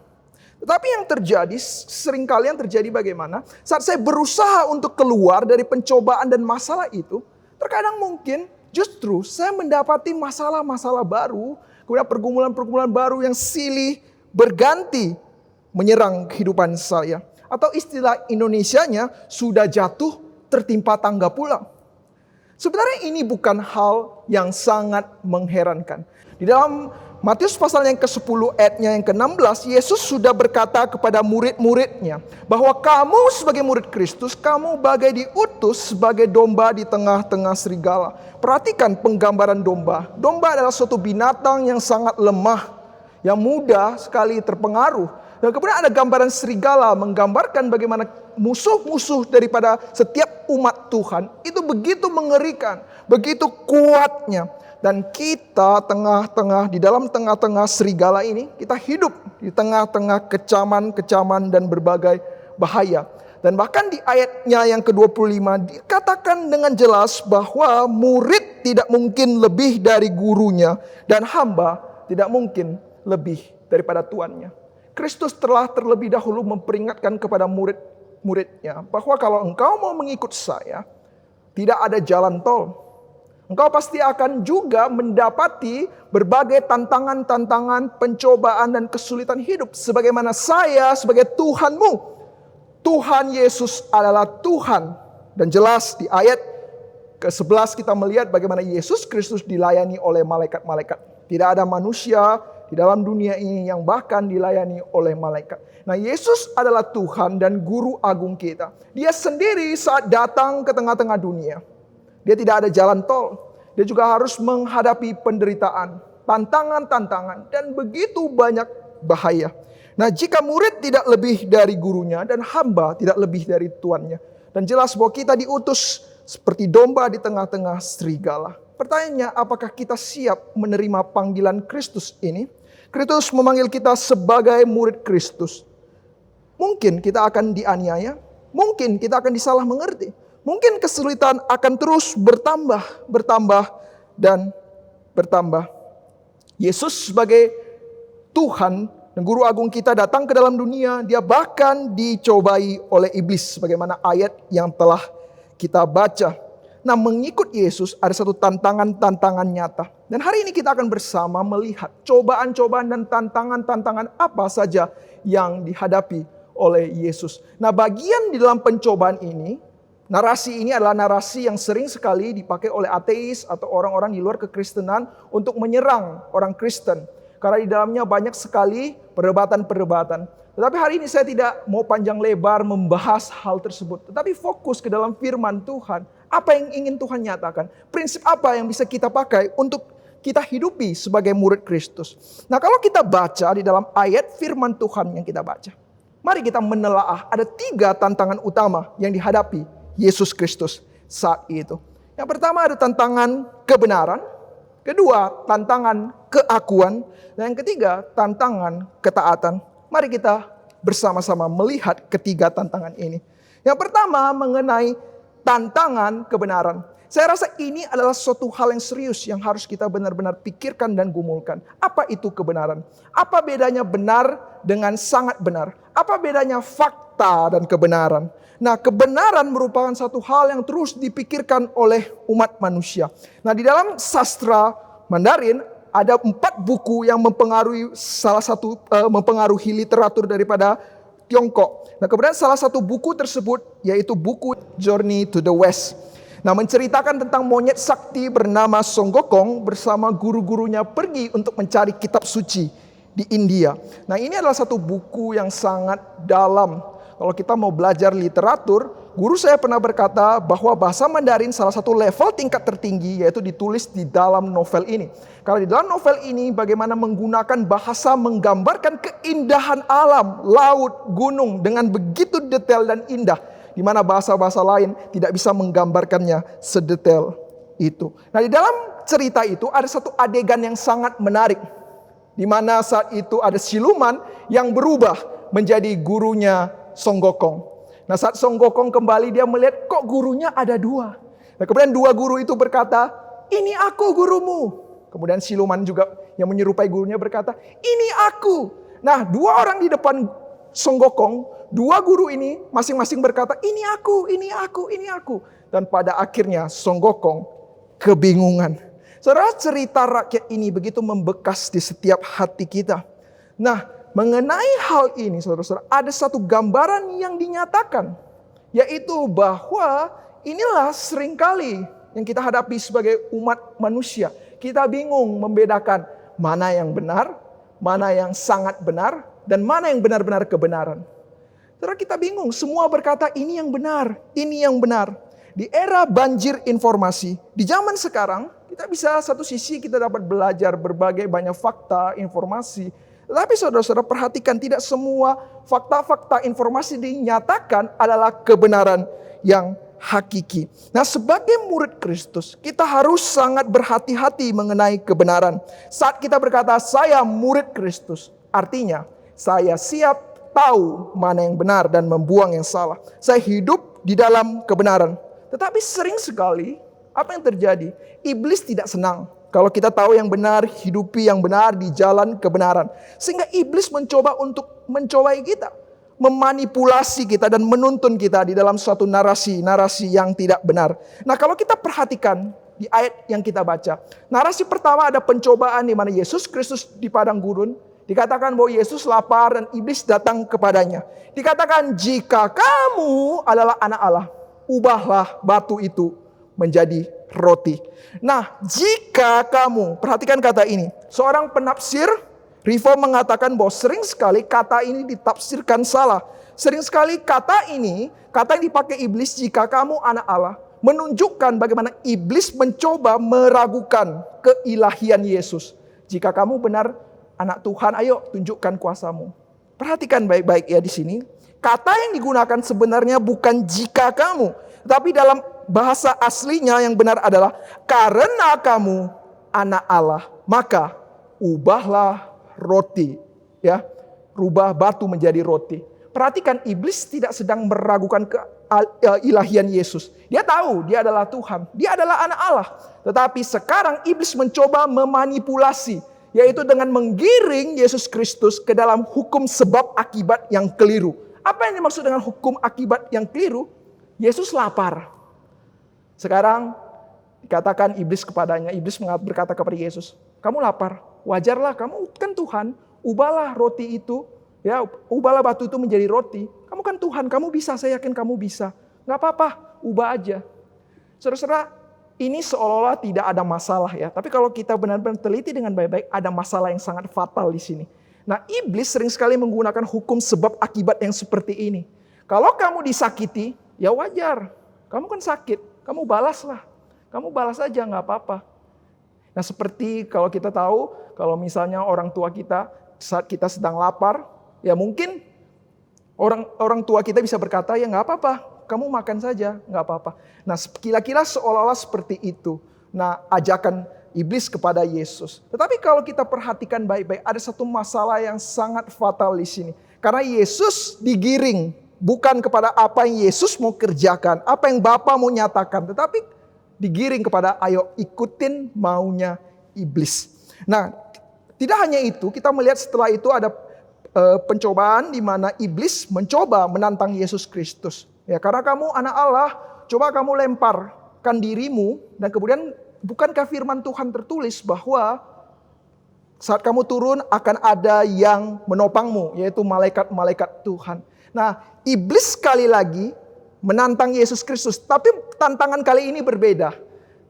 Tetapi yang terjadi, seringkali yang terjadi bagaimana? Saat saya berusaha untuk keluar dari pencobaan dan masalah itu, terkadang mungkin justru saya mendapati masalah-masalah baru, kemudian pergumulan-pergumulan baru yang silih berganti menyerang kehidupan saya. Atau istilah Indonesianya, sudah jatuh tertimpa tangga pula. Sebenarnya ini bukan hal yang sangat mengherankan. Di dalam Matius pasal yang ke-10 ayatnya yang ke-16, Yesus sudah berkata kepada murid-muridnya bahwa kamu sebagai murid Kristus, kamu bagai diutus sebagai domba di tengah-tengah serigala. Perhatikan penggambaran domba. Domba adalah suatu binatang yang sangat lemah, yang mudah sekali terpengaruh. Dan kemudian ada gambaran serigala menggambarkan bagaimana musuh-musuh daripada setiap umat Tuhan itu begitu mengerikan, begitu kuatnya. Dan kita di dalam tengah-tengah serigala ini, kita hidup di tengah-tengah kecaman-kecaman dan berbagai bahaya. Dan bahkan di ayatnya yang ke-25 dikatakan dengan jelas bahwa murid tidak mungkin lebih dari gurunya dan hamba tidak mungkin lebih daripada tuannya. Kristus telah terlebih dahulu memperingatkan kepada murid-muridnya bahwa kalau engkau mau mengikut saya, tidak ada jalan tol. Engkau pasti akan juga mendapati berbagai tantangan-tantangan, pencobaan dan kesulitan hidup. Sebagaimana saya sebagai Tuhanmu. Tuhan Yesus adalah Tuhan. Dan jelas di ayat ke-11 kita melihat bagaimana Yesus Kristus dilayani oleh malaikat-malaikat. Tidak ada manusia di dalam dunia ini yang bahkan dilayani oleh malaikat. Nah, Yesus adalah Tuhan dan Guru Agung kita. Dia sendiri saat datang ke tengah-tengah dunia, dia tidak ada jalan tol. Dia juga harus menghadapi penderitaan, tantangan-tantangan, dan begitu banyak bahaya. Nah, jika murid tidak lebih dari gurunya dan hamba tidak lebih dari tuannya. Dan jelas bahwa kita diutus seperti domba di tengah-tengah serigala. Pertanyaannya, apakah kita siap menerima panggilan Kristus ini? Kristus memanggil kita sebagai murid Kristus. Mungkin kita akan dianiaya, mungkin kita akan disalah mengerti. Mungkin kesulitan akan terus bertambah, dan bertambah. Yesus sebagai Tuhan dan Guru Agung kita datang ke dalam dunia. Dia bahkan dicobai oleh iblis, sebagaimana ayat yang telah kita baca. Nah, mengikut Yesus ada satu tantangan-tantangan nyata. Dan hari ini kita akan bersama melihat cobaan-cobaan dan tantangan-tantangan apa saja yang dihadapi oleh Yesus. Nah, bagian di dalam pencobaan ini, narasi ini adalah narasi yang sering sekali dipakai oleh ateis atau orang-orang di luar kekristenan untuk menyerang orang Kristen. Karena di dalamnya banyak sekali perdebatan-perdebatan. Tetapi hari ini saya tidak mau panjang lebar membahas hal tersebut. Tetapi fokus ke dalam firman Tuhan. Apa yang ingin Tuhan nyatakan? Prinsip apa yang bisa kita pakai untuk kita hidupi sebagai murid Kristus? Nah, kalau kita baca di dalam ayat firman Tuhan yang kita baca, mari kita menelaah ada 3 tantangan utama yang dihadapi Yesus Kristus saat itu. Yang pertama ada tantangan kebenaran, kedua tantangan keakuan, dan yang ketiga tantangan ketaatan. Mari kita bersama-sama melihat ketiga tantangan ini. Yang pertama mengenai tantangan kebenaran. Saya rasa ini adalah suatu hal yang serius yang harus kita benar-benar pikirkan dan gumulkan. Apa itu kebenaran? Apa bedanya benar dengan sangat benar? Apa bedanya fakta dan kebenaran? Nah, kebenaran merupakan satu hal yang terus dipikirkan oleh umat manusia. Nah, di dalam sastra Mandarin ada 4 buku yang mempengaruhi literatur daripada Tiongkok. Nah, kemudian salah satu buku tersebut yaitu buku Journey to the West. Nah, menceritakan tentang monyet sakti bernama Song Gokong bersama guru-gurunya pergi untuk mencari kitab suci di India. Nah, ini adalah satu buku yang sangat dalam. Kalau kita mau belajar literatur, guru saya pernah berkata bahwa bahasa Mandarin salah satu level tingkat tertinggi yaitu ditulis di dalam novel ini. Karena di dalam novel ini bagaimana menggunakan bahasa menggambarkan keindahan alam, laut, gunung dengan begitu detail dan indah. Di mana bahasa-bahasa lain tidak bisa menggambarkannya sedetail itu. Nah, di dalam cerita itu ada satu adegan yang sangat menarik. Di mana saat itu ada siluman yang berubah menjadi gurunya Song Gokong. Nah saat Song Gokong kembali, dia melihat kok gurunya ada dua. Nah kemudian dua guru itu berkata, ini aku gurumu. Kemudian siluman juga yang menyerupai gurunya berkata, ini aku. Nah dua orang di depan Song Gokong, dua guru ini masing-masing berkata, ini aku, ini aku, ini aku. Dan pada akhirnya Song Gokong kebingungan. Saudara, cerita rakyat ini begitu membekas di setiap hati kita. Nah, mengenai hal ini, saudara-saudara, ada satu gambaran yang dinyatakan. Yaitu bahwa inilah seringkali yang kita hadapi sebagai umat manusia. Kita bingung membedakan mana yang benar, mana yang sangat benar, dan mana yang benar-benar kebenaran. Saudara, kita bingung, semua berkata ini yang benar, ini yang benar. Di era banjir informasi, di zaman sekarang, kita bisa satu sisi kita dapat belajar berbagai banyak fakta, informasi. Tetapi saudara-saudara perhatikan, tidak semua fakta-fakta informasi dinyatakan adalah kebenaran yang hakiki. Nah sebagai murid Kristus, kita harus sangat berhati-hati mengenai kebenaran. Saat kita berkata, saya murid Kristus, artinya saya siap tahu mana yang benar dan membuang yang salah. Saya hidup di dalam kebenaran. Tetapi sering sekali, apa yang terjadi? Iblis tidak senang kalau kita tahu yang benar, hidupi yang benar di jalan kebenaran. Sehingga iblis mencoba untuk mencobai kita, memanipulasi kita dan menuntun kita di dalam suatu narasi yang tidak benar. Nah kalau kita perhatikan di ayat yang kita baca, narasi pertama ada pencobaan di mana Yesus Kristus di padang gurun. Dikatakan bahwa Yesus lapar dan iblis datang kepadanya. Dikatakan jika kamu adalah anak Allah, ubahlah batu itu menjadi roti. Nah, jika kamu, perhatikan kata ini. Seorang penafsir, Rivo mengatakan bahwa sering sekali kata ini ditafsirkan salah. Sering sekali kata ini, kata yang dipakai iblis, jika kamu anak Allah, menunjukkan bagaimana iblis mencoba meragukan keilahian Yesus. Jika kamu benar anak Tuhan, ayo tunjukkan kuasamu. Perhatikan baik-baik ya di sini. Kata yang digunakan sebenarnya bukan jika kamu, tapi dalam bahasa aslinya yang benar adalah karena kamu anak Allah, maka ubahlah roti, ya, rubah batu menjadi roti. Perhatikan, iblis tidak sedang meragukan keilahian Yesus. Dia tahu dia adalah Tuhan, dia adalah anak Allah. Tetapi sekarang iblis mencoba memanipulasi, yaitu dengan menggiring Yesus Kristus ke dalam hukum sebab akibat yang keliru. Apa yang dimaksud dengan hukum akibat yang keliru? Yesus lapar. Sekarang dikatakan iblis kepadanya, iblis berkata kepada Yesus, kamu lapar, wajarlah, kamu kan Tuhan, ubahlah roti itu, ya, ubahlah batu itu menjadi roti. Kamu kan Tuhan, kamu bisa, saya yakin kamu bisa. Gak apa-apa, ubah aja. Saudara-saudara, ini seolah-olah tidak ada masalah ya. Tapi kalau kita benar-benar teliti dengan baik-baik, ada masalah yang sangat fatal di sini. Nah, iblis sering sekali menggunakan hukum sebab akibat yang seperti ini. Kalau kamu disakiti, ya wajar. Kamu kan sakit, kamu balaslah. Kamu balas aja, gak apa-apa. Nah, seperti kalau kita tahu, kalau misalnya orang tua kita saat kita sedang lapar, ya mungkin orang tua kita bisa berkata, ya gak apa-apa, kamu makan saja, gak apa-apa. Nah, kira-kira seolah-olah seperti itu. Nah, ajakan iblis kepada Yesus. Tetapi kalau kita perhatikan baik-baik, ada satu masalah yang sangat fatal di sini. Karena Yesus digiring bukan kepada apa yang Yesus mau kerjakan, apa yang Bapa mau nyatakan, tetapi digiring kepada ayo ikutin maunya iblis. Nah, tidak hanya itu, kita melihat setelah itu ada pencobaan di mana iblis mencoba menantang Yesus Kristus. Ya, karena kamu anak Allah, coba kamu lemparkan dirimu, dan kemudian bukankah firman Tuhan tertulis bahwa saat kamu turun akan ada yang menopangmu, yaitu malaikat-malaikat Tuhan. Nah, iblis sekali lagi menantang Yesus Kristus, tapi tantangan kali ini berbeda.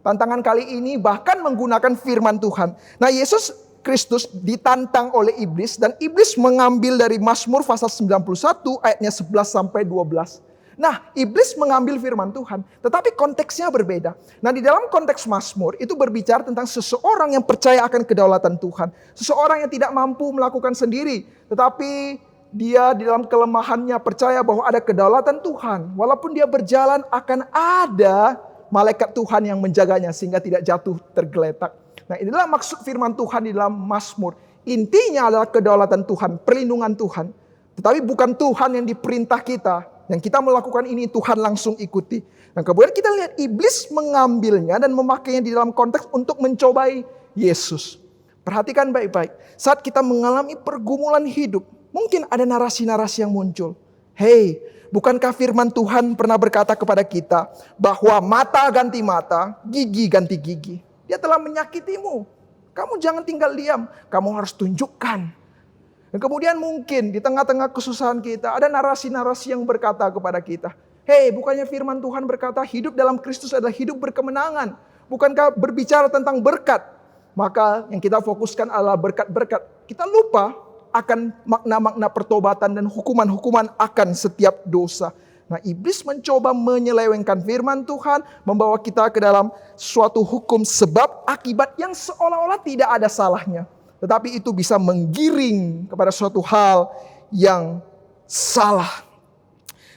Tantangan kali ini bahkan menggunakan firman Tuhan. Nah, Yesus Kristus ditantang oleh iblis, dan iblis mengambil dari Mazmur pasal 91 ayatnya 11 sampai 12. Nah, iblis mengambil firman Tuhan, tetapi konteksnya berbeda. Nah, di dalam konteks Mazmur itu berbicara tentang seseorang yang percaya akan kedaulatan Tuhan. Seseorang yang tidak mampu melakukan sendiri, tetapi dia di dalam kelemahannya percaya bahwa ada kedaulatan Tuhan. Walaupun dia berjalan akan ada malaikat Tuhan yang menjaganya sehingga tidak jatuh tergeletak. Nah, inilah maksud firman Tuhan di dalam Mazmur. Intinya adalah kedaulatan Tuhan, perlindungan Tuhan. Tetapi bukan Tuhan yang diperintah kita. Yang kita melakukan ini Tuhan langsung ikuti. Dan kemudian kita lihat iblis mengambilnya dan memakainya di dalam konteks untuk mencobai Yesus. Perhatikan baik-baik. Saat kita mengalami pergumulan hidup, mungkin ada narasi-narasi yang muncul. Hei, bukankah firman Tuhan pernah berkata kepada kita bahwa mata ganti mata, gigi ganti gigi. Dia telah menyakitimu. Kamu jangan tinggal diam. Kamu harus tunjukkan. Dan kemudian mungkin di tengah-tengah kesusahan kita ada narasi-narasi yang berkata kepada kita, hei, bukannya firman Tuhan berkata hidup dalam Kristus adalah hidup berkemenangan. Bukankah berbicara tentang berkat? Maka yang kita fokuskan adalah berkat-berkat. Kita lupa akan makna-makna pertobatan dan hukuman-hukuman akan setiap dosa. Nah, iblis mencoba menyelewengkan firman Tuhan, membawa kita ke dalam suatu hukum sebab akibat yang seolah-olah tidak ada salahnya. Tetapi itu bisa menggiring kepada suatu hal yang salah.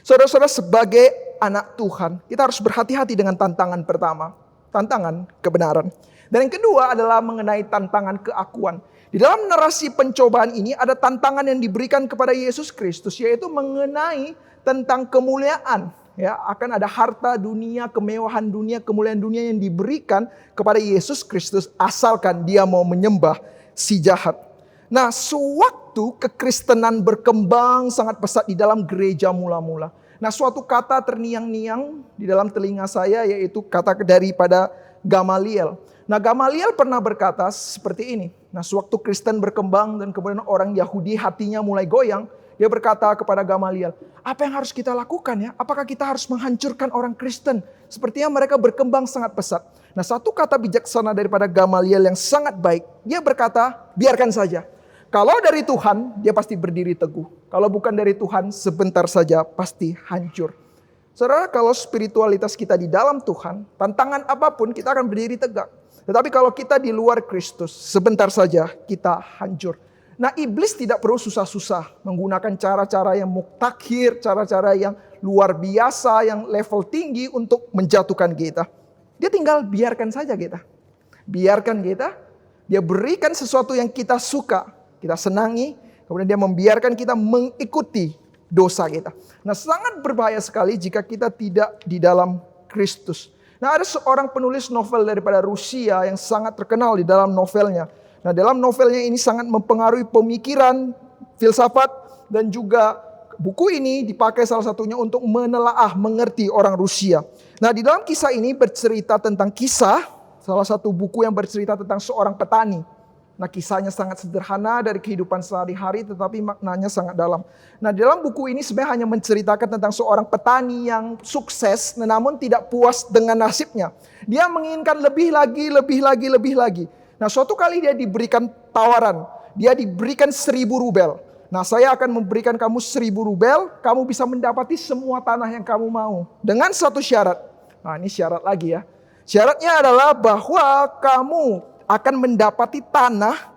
Saudara-saudara, sebagai anak Tuhan, kita harus berhati-hati dengan tantangan pertama. Tantangan kebenaran. Dan yang kedua adalah mengenai tantangan keakuan. Di dalam narasi pencobaan ini ada tantangan yang diberikan kepada Yesus Kristus, yaitu mengenai tentang kemuliaan. Ya, akan ada harta dunia, kemewahan dunia, kemuliaan dunia yang diberikan kepada Yesus Kristus asalkan dia mau menyembah si jahat. Nah, sewaktu kekristenan berkembang sangat pesat di dalam gereja mula-mula. Nah, suatu kata terniang-niang di dalam telinga saya yaitu kata daripada Gamaliel. Nah, Gamaliel pernah berkata seperti ini. Nah, sewaktu Kristen berkembang dan kemudian orang Yahudi hatinya mulai goyang, dia berkata kepada Gamaliel, apa yang harus kita lakukan ya? Apakah kita harus menghancurkan orang Kristen? Sepertinya mereka berkembang sangat pesat. Nah, satu kata bijaksana daripada Gamaliel yang sangat baik. Dia berkata, biarkan saja. Kalau dari Tuhan, dia pasti berdiri teguh. Kalau bukan dari Tuhan, sebentar saja pasti hancur. Saudara, kalau spiritualitas kita di dalam Tuhan, tantangan apapun kita akan berdiri tegak. Tetapi kalau kita di luar Kristus, sebentar saja kita hancur. Nah, iblis tidak perlu susah-susah menggunakan cara-cara yang muktakhir, cara-cara yang luar biasa, yang level tinggi untuk menjatuhkan kita. Dia tinggal biarkan saja kita. Biarkan kita. Dia berikan sesuatu yang kita suka. Kita senangi. Kemudian dia membiarkan kita mengikuti dosa kita. Nah, sangat berbahaya sekali jika kita tidak di dalam Kristus. Nah, ada seorang penulis novel daripada Rusia yang sangat terkenal di dalam novelnya. Nah, dalam novelnya ini sangat mempengaruhi pemikiran, filsafat, dan juga buku ini dipakai salah satunya untuk menelaah, mengerti orang Rusia. Nah, di dalam kisah ini bercerita tentang kisah, salah satu buku yang bercerita tentang seorang petani. Nah, kisahnya sangat sederhana dari kehidupan sehari-hari, tetapi maknanya sangat dalam. Nah, di dalam buku ini sebenarnya hanya menceritakan tentang seorang petani yang sukses, namun tidak puas dengan nasibnya. Dia menginginkan lebih lagi. Nah, suatu kali dia diberikan tawaran. Dia diberikan 1.000 rubel. Nah, saya akan memberikan kamu 1.000 rubel, kamu bisa mendapati semua tanah yang kamu mau. Dengan satu syarat. Nah, ini syarat lagi ya. Syaratnya adalah bahwa kamu akan mendapati tanah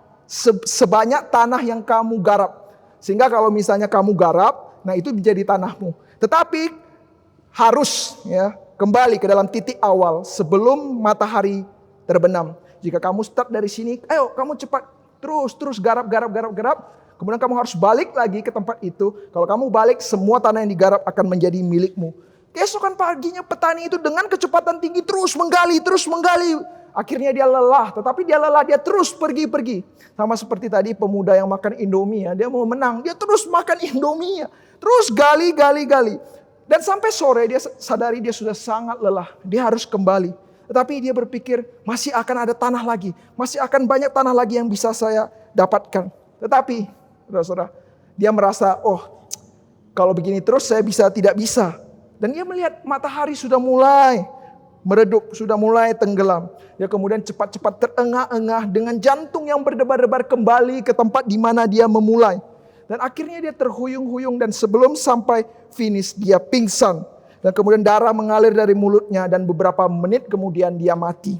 sebanyak tanah yang kamu garap. Sehingga kalau misalnya kamu garap, nah itu menjadi tanahmu. Tetapi harus ya kembali ke dalam titik awal sebelum matahari terbenam. Jika kamu start dari sini, ayo kamu cepat terus garap. Kemudian kamu harus balik lagi ke tempat itu. Kalau kamu balik, semua tanah yang digarap akan menjadi milikmu. Keesokan paginya petani itu dengan kecepatan tinggi terus menggali. Akhirnya dia lelah, tetapi dia terus pergi. Sama seperti tadi pemuda yang makan Indomie ya, dia mau menang, dia terus makan Indomie ya. Terus gali. Dan sampai sore dia sadari dia sudah sangat lelah, dia harus kembali. Tetapi dia berpikir masih akan ada tanah lagi, masih akan banyak tanah lagi yang bisa saya dapatkan. Tetapi saudara, dia merasa, kalau begini terus saya tidak bisa. Dan dia melihat matahari sudah mulai meredup, sudah mulai tenggelam. Dia kemudian cepat-cepat terengah-engah dengan jantung yang berdebar-debar kembali ke tempat di mana dia memulai. Dan akhirnya dia terhuyung-huyung dan sebelum sampai finish dia pingsan. Dan kemudian darah mengalir dari mulutnya dan beberapa menit kemudian dia mati.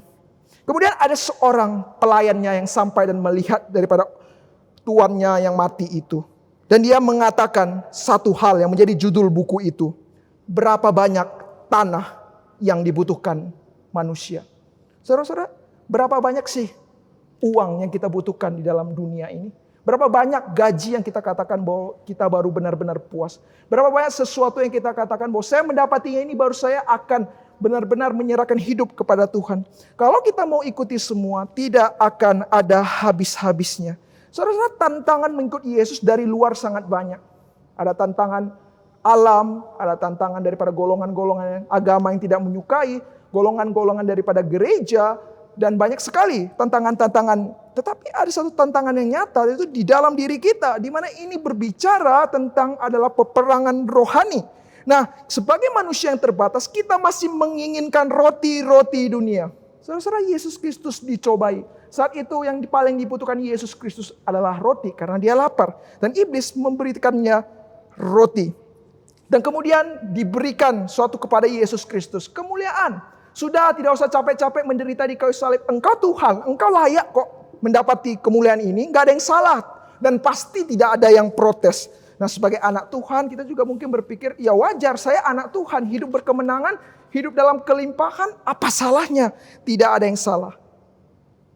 Kemudian ada seorang pelayannya yang sampai dan melihat daripada tuannya yang mati itu. Dan dia mengatakan satu hal yang menjadi judul buku itu. Berapa banyak tanah yang dibutuhkan manusia. Saudara-saudara, berapa banyak sih uang yang kita butuhkan di dalam dunia ini? Berapa banyak gaji yang kita katakan bahwa kita baru benar-benar puas. Berapa banyak sesuatu yang kita katakan bahwa saya mendapatinya ini baru saya akan benar-benar menyerahkan hidup kepada Tuhan. Kalau kita mau ikuti semua, tidak akan ada habis-habisnya. Saudara-saudara, tantangan mengikuti Yesus dari luar sangat banyak. Ada tantangan alam, ada tantangan daripada golongan-golongan agama yang tidak menyukai, golongan-golongan daripada gereja, dan banyak sekali tantangan-tantangan. Tetapi ada satu tantangan yang nyata, yaitu di dalam diri kita, di mana ini berbicara tentang adalah peperangan rohani. Nah, sebagai manusia yang terbatas, kita masih menginginkan roti-roti dunia. Saudara-saudara, Yesus Kristus dicobai. Saat itu yang paling dibutuhkan Yesus Kristus adalah roti, karena dia lapar. Dan iblis memberikannya roti. Dan kemudian diberikan suatu kepada Yesus Kristus, kemuliaan. Sudah tidak usah capek-capek menderita di kayu salib. Engkau Tuhan, engkau layak kok mendapati kemuliaan ini. Gak ada yang salah. Dan pasti tidak ada yang protes. Nah, sebagai anak Tuhan kita juga mungkin berpikir, ya wajar, saya anak Tuhan, hidup berkemenangan, hidup dalam kelimpahan, apa salahnya? Tidak ada yang salah.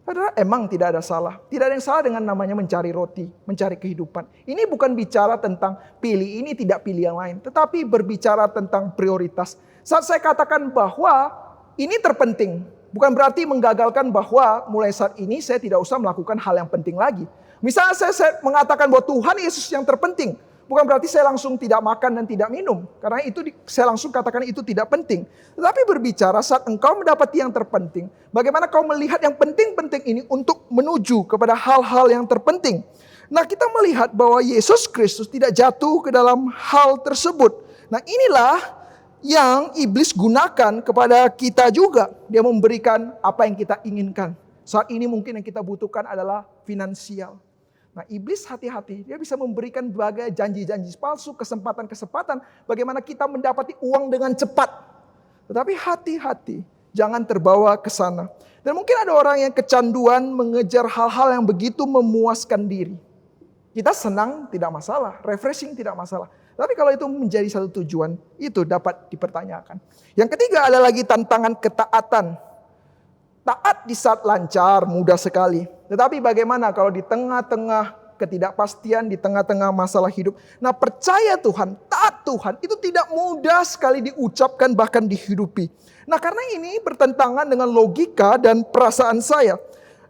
Saudara, emang tidak ada salah. Tidak ada yang salah dengan namanya mencari roti, mencari kehidupan. Ini bukan bicara tentang pilih ini tidak pilih yang lain, tetapi berbicara tentang prioritas. Saat saya katakan bahwa ini terpenting, bukan berarti menggagalkan bahwa mulai saat ini saya tidak usah melakukan hal yang penting lagi. Misalnya saya mengatakan bahwa Tuhan Yesus yang terpenting, bukan berarti saya langsung tidak makan dan tidak minum. Karena itu saya langsung katakan itu tidak penting. Tetapi berbicara saat engkau mendapati yang terpenting, bagaimana kau melihat yang penting-penting ini untuk menuju kepada hal-hal yang terpenting. Nah, kita melihat bahwa Yesus Kristus tidak jatuh ke dalam hal tersebut. Nah, inilah yang iblis gunakan kepada kita juga. Dia memberikan apa yang kita inginkan. Saat ini mungkin yang kita butuhkan adalah finansial. Nah, iblis hati-hati, dia bisa memberikan berbagai janji-janji palsu, kesempatan-kesempatan bagaimana kita mendapati uang dengan cepat. Tetapi hati-hati, jangan terbawa ke sana. Dan mungkin ada orang yang kecanduan mengejar hal-hal yang begitu memuaskan diri. Kita senang tidak masalah, refreshing tidak masalah. Tapi kalau itu menjadi satu tujuan, itu dapat dipertanyakan. Yang ketiga ada lagi tantangan ketaatan. Taat di saat lancar, mudah sekali. Tetapi bagaimana kalau di tengah-tengah ketidakpastian, di tengah-tengah masalah hidup. Nah, percaya Tuhan, taat Tuhan, itu tidak mudah sekali diucapkan bahkan dihidupi. Nah, karena ini bertentangan dengan logika dan perasaan saya.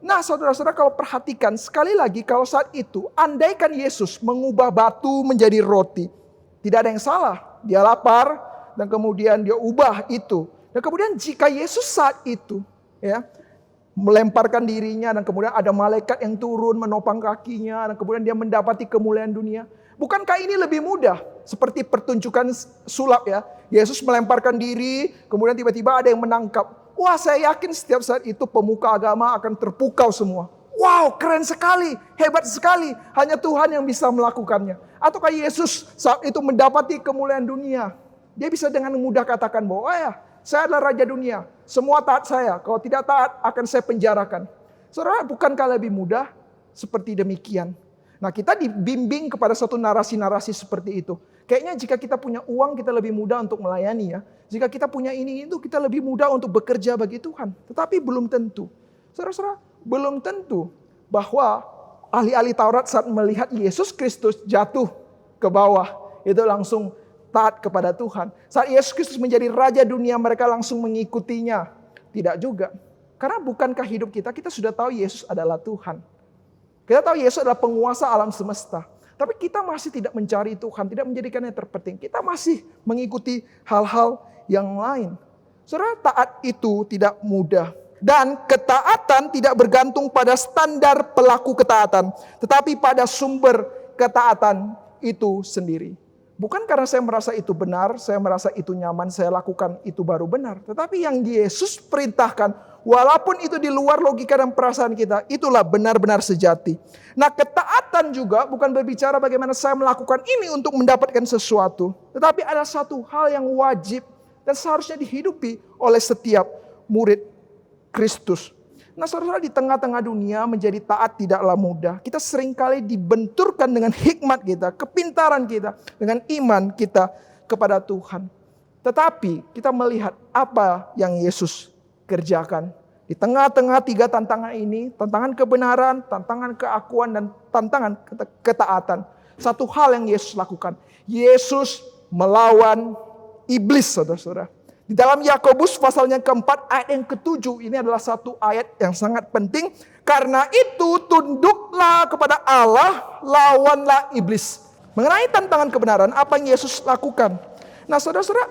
Nah, saudara-saudara, kalau perhatikan, sekali lagi kalau saat itu, andaikan Yesus mengubah batu menjadi roti, tidak ada yang salah. Dia lapar dan kemudian dia ubah itu. Dan kemudian jika Yesus saat itu ya melemparkan dirinya dan kemudian ada malaikat yang turun menopang kakinya dan kemudian dia mendapati kemuliaan dunia. Bukankah ini lebih mudah? Seperti pertunjukan sulap ya. Yesus melemparkan diri, kemudian tiba-tiba ada yang menangkap. Wah, saya yakin setiap saat itu pemuka agama akan terpukau semua. Wow, keren sekali, hebat sekali. Hanya Tuhan yang bisa melakukannya. Ataukah Yesus saat itu mendapati kemuliaan dunia? Dia bisa dengan mudah katakan bahwa saya adalah raja dunia. Semua taat saya. Kalau tidak taat akan saya penjarakan. Saudara, bukankah lebih mudah seperti demikian? Nah, kita dibimbing kepada suatu narasi-narasi seperti itu. Kayaknya jika kita punya uang kita lebih mudah untuk melayani ya. Jika kita punya ini itu kita lebih mudah untuk bekerja bagi Tuhan. Tetapi belum tentu. Saudara-saudara, belum tentu bahwa ahli-ahli Taurat saat melihat Yesus Kristus jatuh ke bawah, itu langsung taat kepada Tuhan. Saat Yesus Kristus menjadi raja dunia, mereka langsung mengikutinya. Tidak juga. Karena bukankah hidup kita sudah tahu Yesus adalah Tuhan. Kita tahu Yesus adalah penguasa alam semesta. Tapi kita masih tidak mencari Tuhan, tidak menjadikannya terpenting. Kita masih mengikuti hal-hal yang lain. Saudara, taat itu tidak mudah. Dan ketaatan tidak bergantung pada standar pelaku ketaatan, tetapi pada sumber ketaatan itu sendiri. Bukan karena saya merasa itu benar, saya merasa itu nyaman, saya lakukan itu baru benar. Tetapi yang Yesus perintahkan, walaupun itu di luar logika dan perasaan kita, itulah benar-benar sejati. Nah, ketaatan juga bukan berbicara bagaimana saya melakukan ini untuk mendapatkan sesuatu. Tetapi ada satu hal yang wajib dan seharusnya dihidupi oleh setiap murid Kristus. Nah, saudara, di tengah-tengah dunia menjadi taat tidaklah mudah. Kita seringkali dibenturkan dengan hikmat kita, kepintaran kita, dengan iman kita kepada Tuhan. Tetapi kita melihat apa yang Yesus kerjakan di Di tengah-tengah 3 tantangan ini, tantangan kebenaran, tantangan keakuan, dan tantangan ketaatan. Satu hal yang Yesus lakukan. Yesus melawan iblis, saudara-saudara. Di dalam Yakobus pasalnya keempat ayat yang ke-7. Ini adalah satu ayat yang sangat penting. Karena itu tunduklah kepada Allah, lawanlah iblis. Mengenai tantangan kebenaran, apa yang Yesus lakukan? Nah saudara-saudara,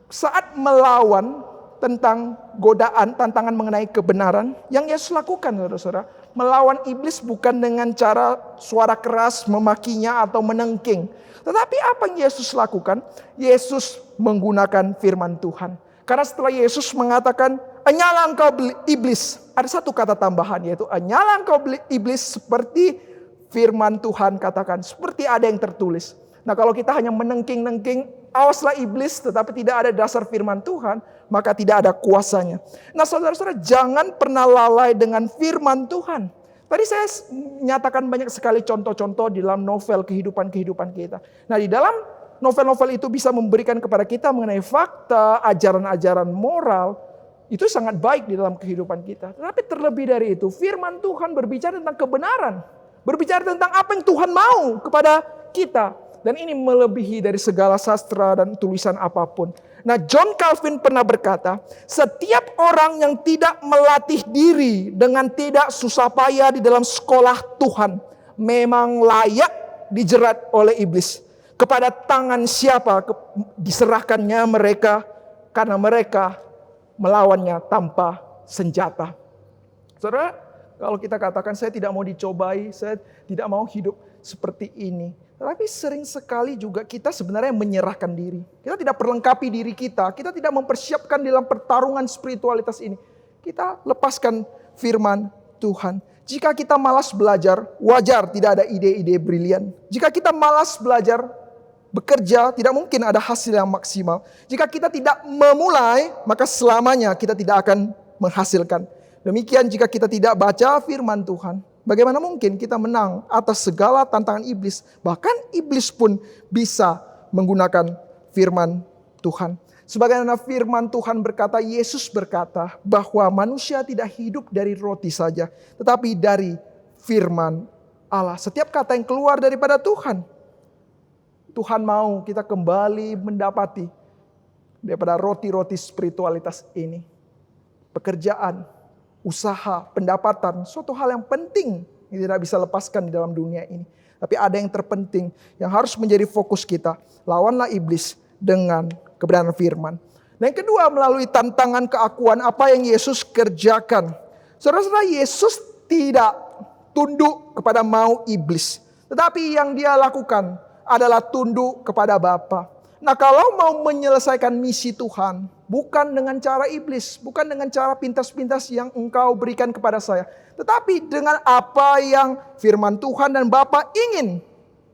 saat melawan tentang godaan, tantangan mengenai kebenaran, yang Yesus lakukan saudara-saudara, melawan iblis bukan dengan cara suara keras, memakinya atau menengking. Tetapi apa yang Yesus lakukan? Yesus menggunakan firman Tuhan. Karena setelah Yesus mengatakan, "Enyalah engkau iblis," ada satu kata tambahan, yaitu "enyalah engkau iblis," seperti firman Tuhan katakan, seperti ada yang tertulis. Nah kalau kita hanya menengking-nengking, awaslah iblis, tetapi tidak ada dasar firman Tuhan, maka tidak ada kuasanya. Nah saudara-saudara, jangan pernah lalai dengan firman Tuhan. Tadi saya nyatakan banyak sekali contoh-contoh di dalam novel kehidupan-kehidupan kita. Nah di dalam novel-novel itu bisa memberikan kepada kita mengenai fakta, ajaran-ajaran moral. Itu sangat baik di dalam kehidupan kita. Tetapi terlebih dari itu, firman Tuhan berbicara tentang kebenaran. Berbicara tentang apa yang Tuhan mau kepada kita. Dan ini melebihi dari segala sastra dan tulisan apapun. Nah, John Calvin pernah berkata, setiap orang yang tidak melatih diri dengan tidak susah payah di dalam sekolah Tuhan, memang layak dijerat oleh iblis. Kepada tangan siapa diserahkannya mereka, karena mereka melawannya tanpa senjata. Saudara, kalau kita katakan saya tidak mau dicobai, saya tidak mau hidup seperti ini. Tetapi sering sekali juga kita sebenarnya menyerahkan diri. Kita tidak perlengkapi diri kita. Kita tidak mempersiapkan dalam pertarungan spiritualitas ini. Kita lepaskan firman Tuhan. Jika kita malas belajar, wajar tidak ada ide-ide brilian. Jika kita malas belajar, bekerja, tidak mungkin ada hasil yang maksimal. Jika kita tidak memulai, maka selamanya kita tidak akan menghasilkan. Demikian jika kita tidak baca firman Tuhan. Bagaimana mungkin kita menang atas segala tantangan iblis? Bahkan iblis pun bisa menggunakan firman Tuhan. Sebagaimana firman Tuhan berkata, Yesus berkata bahwa manusia tidak hidup dari roti saja, tetapi dari firman Allah. Setiap kata yang keluar daripada Tuhan, Tuhan mau kita kembali mendapati daripada roti-roti spiritualitas ini. Pekerjaan, usaha, pendapatan, suatu hal yang penting yang tidak bisa lepaskan di dalam dunia ini. Tapi ada yang terpenting yang harus menjadi fokus kita. Lawanlah iblis dengan kebenaran firman. Dan yang kedua, melalui tantangan keakuan apa yang Yesus kerjakan. Saudara-saudara, Yesus tidak tunduk kepada mau iblis. Tetapi yang dia lakukan adalah tunduk kepada Bapa. Nah kalau mau menyelesaikan misi Tuhan, bukan dengan cara iblis, bukan dengan cara pintas-pintas yang engkau berikan kepada saya, tetapi dengan apa yang firman Tuhan dan Bapa ingin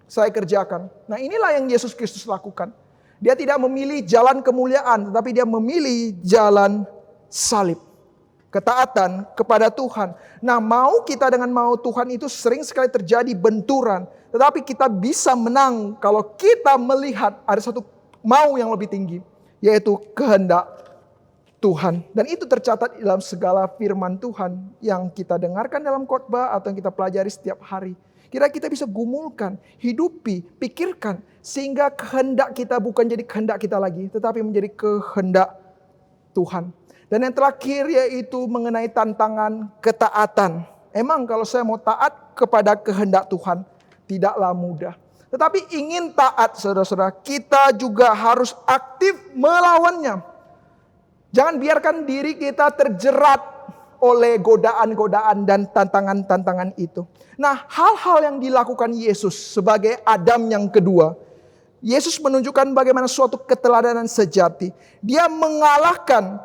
saya kerjakan. Nah inilah yang Yesus Kristus lakukan. Dia tidak memilih jalan kemuliaan, tetapi dia memilih jalan salib. Ketaatan kepada Tuhan. Nah mau kita dengan mau Tuhan itu sering sekali terjadi benturan. Tetapi kita bisa menang kalau kita melihat ada satu mau yang lebih tinggi, yaitu kehendak Tuhan. Dan itu tercatat dalam segala firman Tuhan yang kita dengarkan dalam khotbah atau yang kita pelajari setiap hari. Kira kita bisa gumulkan, hidupi, pikirkan, sehingga kehendak kita bukan jadi kehendak kita lagi, tetapi menjadi kehendak Tuhan. Dan yang terakhir yaitu mengenai tantangan ketaatan. Emang kalau saya mau taat kepada kehendak Tuhan, tidaklah mudah. Tetapi ingin taat saudara-saudara, kita juga harus aktif melawannya. Jangan biarkan diri kita terjerat oleh godaan-godaan dan tantangan-tantangan itu. Nah, hal-hal yang dilakukan Yesus sebagai Adam yang kedua, Yesus menunjukkan bagaimana suatu keteladanan sejati. Dia mengalahkan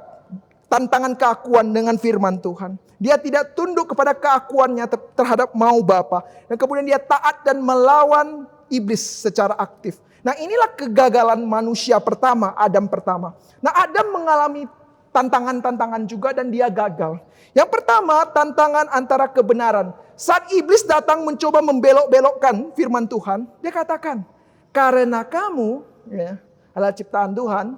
tantangan keakuan dengan firman Tuhan. Dia tidak tunduk kepada keakuannya terhadap mau Bapa. Dan kemudian dia taat dan melawan iblis secara aktif. Nah inilah kegagalan manusia pertama, Adam pertama. Nah Adam mengalami tantangan-tantangan juga dan dia gagal. Yang pertama tantangan antara kebenaran. Saat iblis datang mencoba membelok-belokkan firman Tuhan, dia katakan, karena kamu adalah ciptaan Tuhan,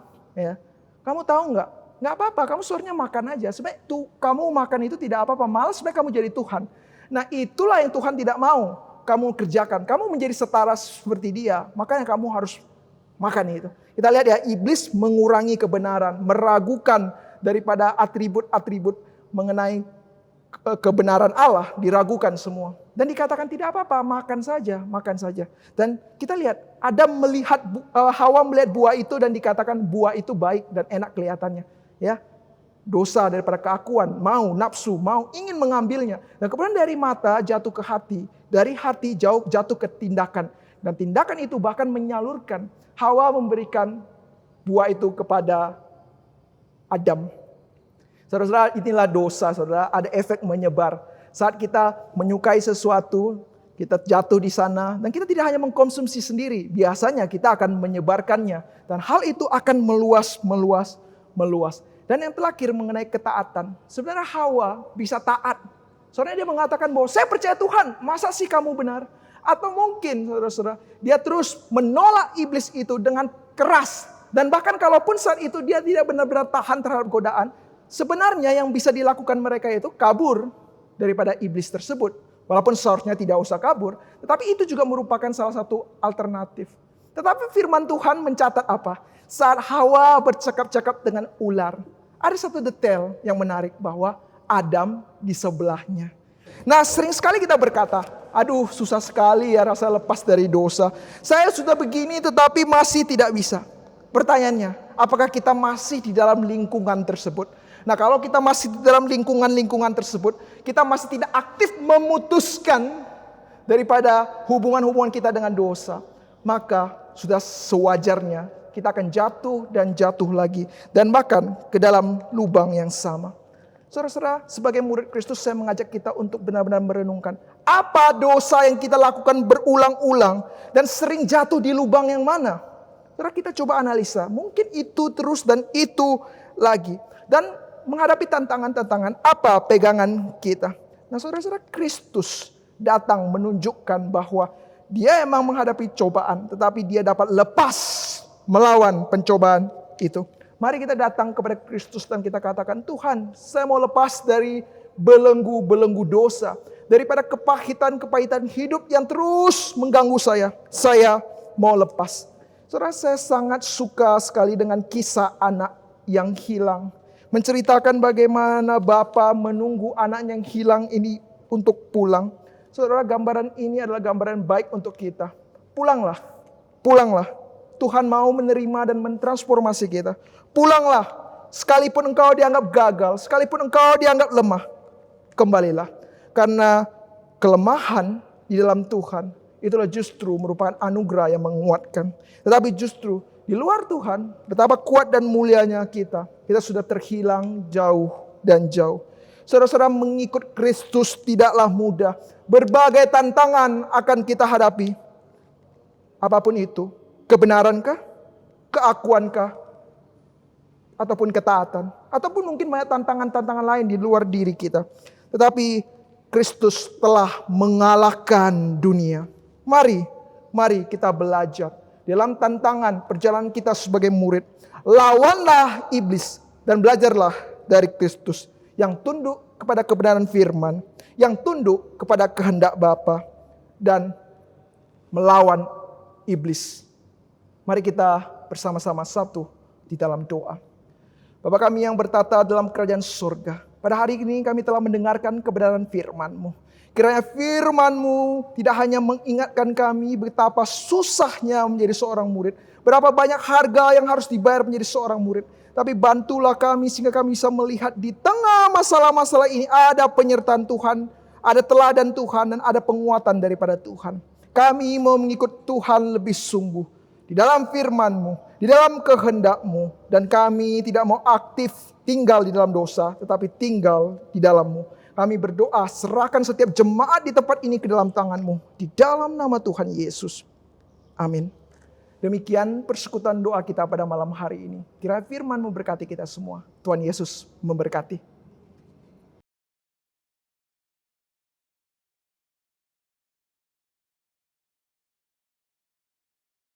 kamu tahu nggak? Nggak apa-apa, kamu seharusnya makan aja. Sebenarnya kamu makan itu tidak apa-apa, malah sebenarnya kamu jadi Tuhan. Nah itulah yang Tuhan tidak mau kamu kerjakan. Kamu menjadi setara seperti dia, makanya kamu harus makan itu. Kita lihat ya, iblis mengurangi kebenaran, meragukan daripada atribut-atribut mengenai kebenaran Allah, diragukan semua. Dan dikatakan tidak apa-apa, makan saja, makan saja. Dan kita lihat, Adam melihat, Hawa melihat buah itu dan dikatakan buah itu baik dan enak kelihatannya. Ya, dosa daripada keakuan, mau, nafsu, mau, ingin mengambilnya. Dan kemudian dari mata jatuh ke hati, dari hati jatuh ke tindakan. Dan tindakan itu bahkan menyalurkan. Hawa memberikan buah itu kepada Adam. Saudara-saudara, inilah dosa, saudara. Ada efek menyebar. Saat kita menyukai sesuatu, kita jatuh di sana. Dan kita tidak hanya mengkonsumsi sendiri. Biasanya kita akan menyebarkannya. Dan hal itu akan meluas. Dan yang terakhir mengenai ketaatan. Sebenarnya Hawa bisa taat. Soalnya dia mengatakan bahwa saya percaya Tuhan. Masa sih kamu benar? Atau mungkin saudara-saudara, dia terus menolak iblis itu dengan keras. Dan bahkan kalaupun saat itu dia tidak benar-benar tahan terhadap godaan. Sebenarnya yang bisa dilakukan mereka itu kabur daripada iblis tersebut. Walaupun seharusnya tidak usah kabur. Tetapi itu juga merupakan salah satu alternatif. Tetapi firman Tuhan mencatat apa? Saat Hawa bercakap-cakap dengan ular. Ada satu detail yang menarik bahwa Adam di sebelahnya. Nah sering sekali kita berkata, aduh susah sekali ya rasa lepas dari dosa. Saya sudah begini tetapi masih tidak bisa. Pertanyaannya, apakah kita masih di dalam lingkungan tersebut? Nah kalau kita masih di dalam lingkungan tersebut, kita masih tidak aktif memutuskan daripada hubungan-hubungan kita dengan dosa. Maka sudah sewajarnya kita akan jatuh dan jatuh lagi. Dan bahkan ke dalam lubang yang sama. Saudara-saudara, sebagai murid Kristus saya mengajak kita untuk benar-benar merenungkan. Apa dosa yang kita lakukan berulang-ulang dan sering jatuh di lubang yang mana? Saudara, kita coba analisa. Mungkin itu terus dan itu lagi. Dan menghadapi tantangan-tantangan, apa pegangan kita? Nah saudara-saudara, Kristus datang menunjukkan bahwa dia emang menghadapi cobaan. Tetapi dia dapat lepas melawan pencobaan itu. Mari kita datang kepada Kristus dan kita katakan, Tuhan, saya mau lepas dari belenggu-belenggu dosa. Daripada kepahitan-kepahitan hidup yang terus mengganggu saya. Saya mau lepas. Saudara, saya sangat suka sekali dengan kisah anak yang hilang. Menceritakan bagaimana Bapa menunggu anaknya yang hilang ini untuk pulang. Saudara, gambaran ini adalah gambaran baik untuk kita. Pulanglah, pulanglah. Tuhan mau menerima dan mentransformasi kita. Pulanglah, sekalipun engkau dianggap gagal, sekalipun engkau dianggap lemah, kembalilah. Karena kelemahan di dalam Tuhan, itulah justru merupakan anugerah yang menguatkan. Tetapi justru di luar Tuhan, betapa kuat dan mulianya kita sudah terhilang jauh dan jauh. Saudara-saudara, mengikut Kristus tidaklah mudah. Berbagai tantangan akan kita hadapi. Apapun itu, kebenarankah, keakuankah, ataupun ketaatan, ataupun mungkin banyak tantangan-tantangan lain di luar diri kita. Tetapi Kristus telah mengalahkan dunia. Mari kita belajar dalam tantangan perjalanan kita sebagai murid. Lawanlah iblis dan belajarlah dari Kristus yang tunduk kepada kebenaran firman, yang tunduk kepada kehendak Bapa dan melawan iblis. Mari kita bersama-sama satu di dalam doa. Bapa kami yang bertata dalam kerajaan surga, pada hari ini kami telah mendengarkan kebenaran firman-Mu. Kiranya firman-Mu tidak hanya mengingatkan kami betapa susahnya menjadi seorang murid, berapa banyak harga yang harus dibayar menjadi seorang murid, tapi bantulah kami sehingga kami bisa melihat di tengah masalah-masalah ini ada penyertaan Tuhan, ada teladan Tuhan, dan ada penguatan daripada Tuhan. Kami mau mengikut Tuhan lebih sungguh di dalam firman-Mu, di dalam kehendak-Mu, dan kami tidak mau aktif tinggal di dalam dosa, tetapi tinggal di dalam-Mu. Kami berdoa, serahkan setiap jemaat di tempat ini ke dalam tangan-Mu, di dalam nama Tuhan Yesus. Amin. Demikian persekutuan doa kita pada malam hari ini. Kiranya firman-Mu berkati kita semua. Tuhan Yesus memberkati.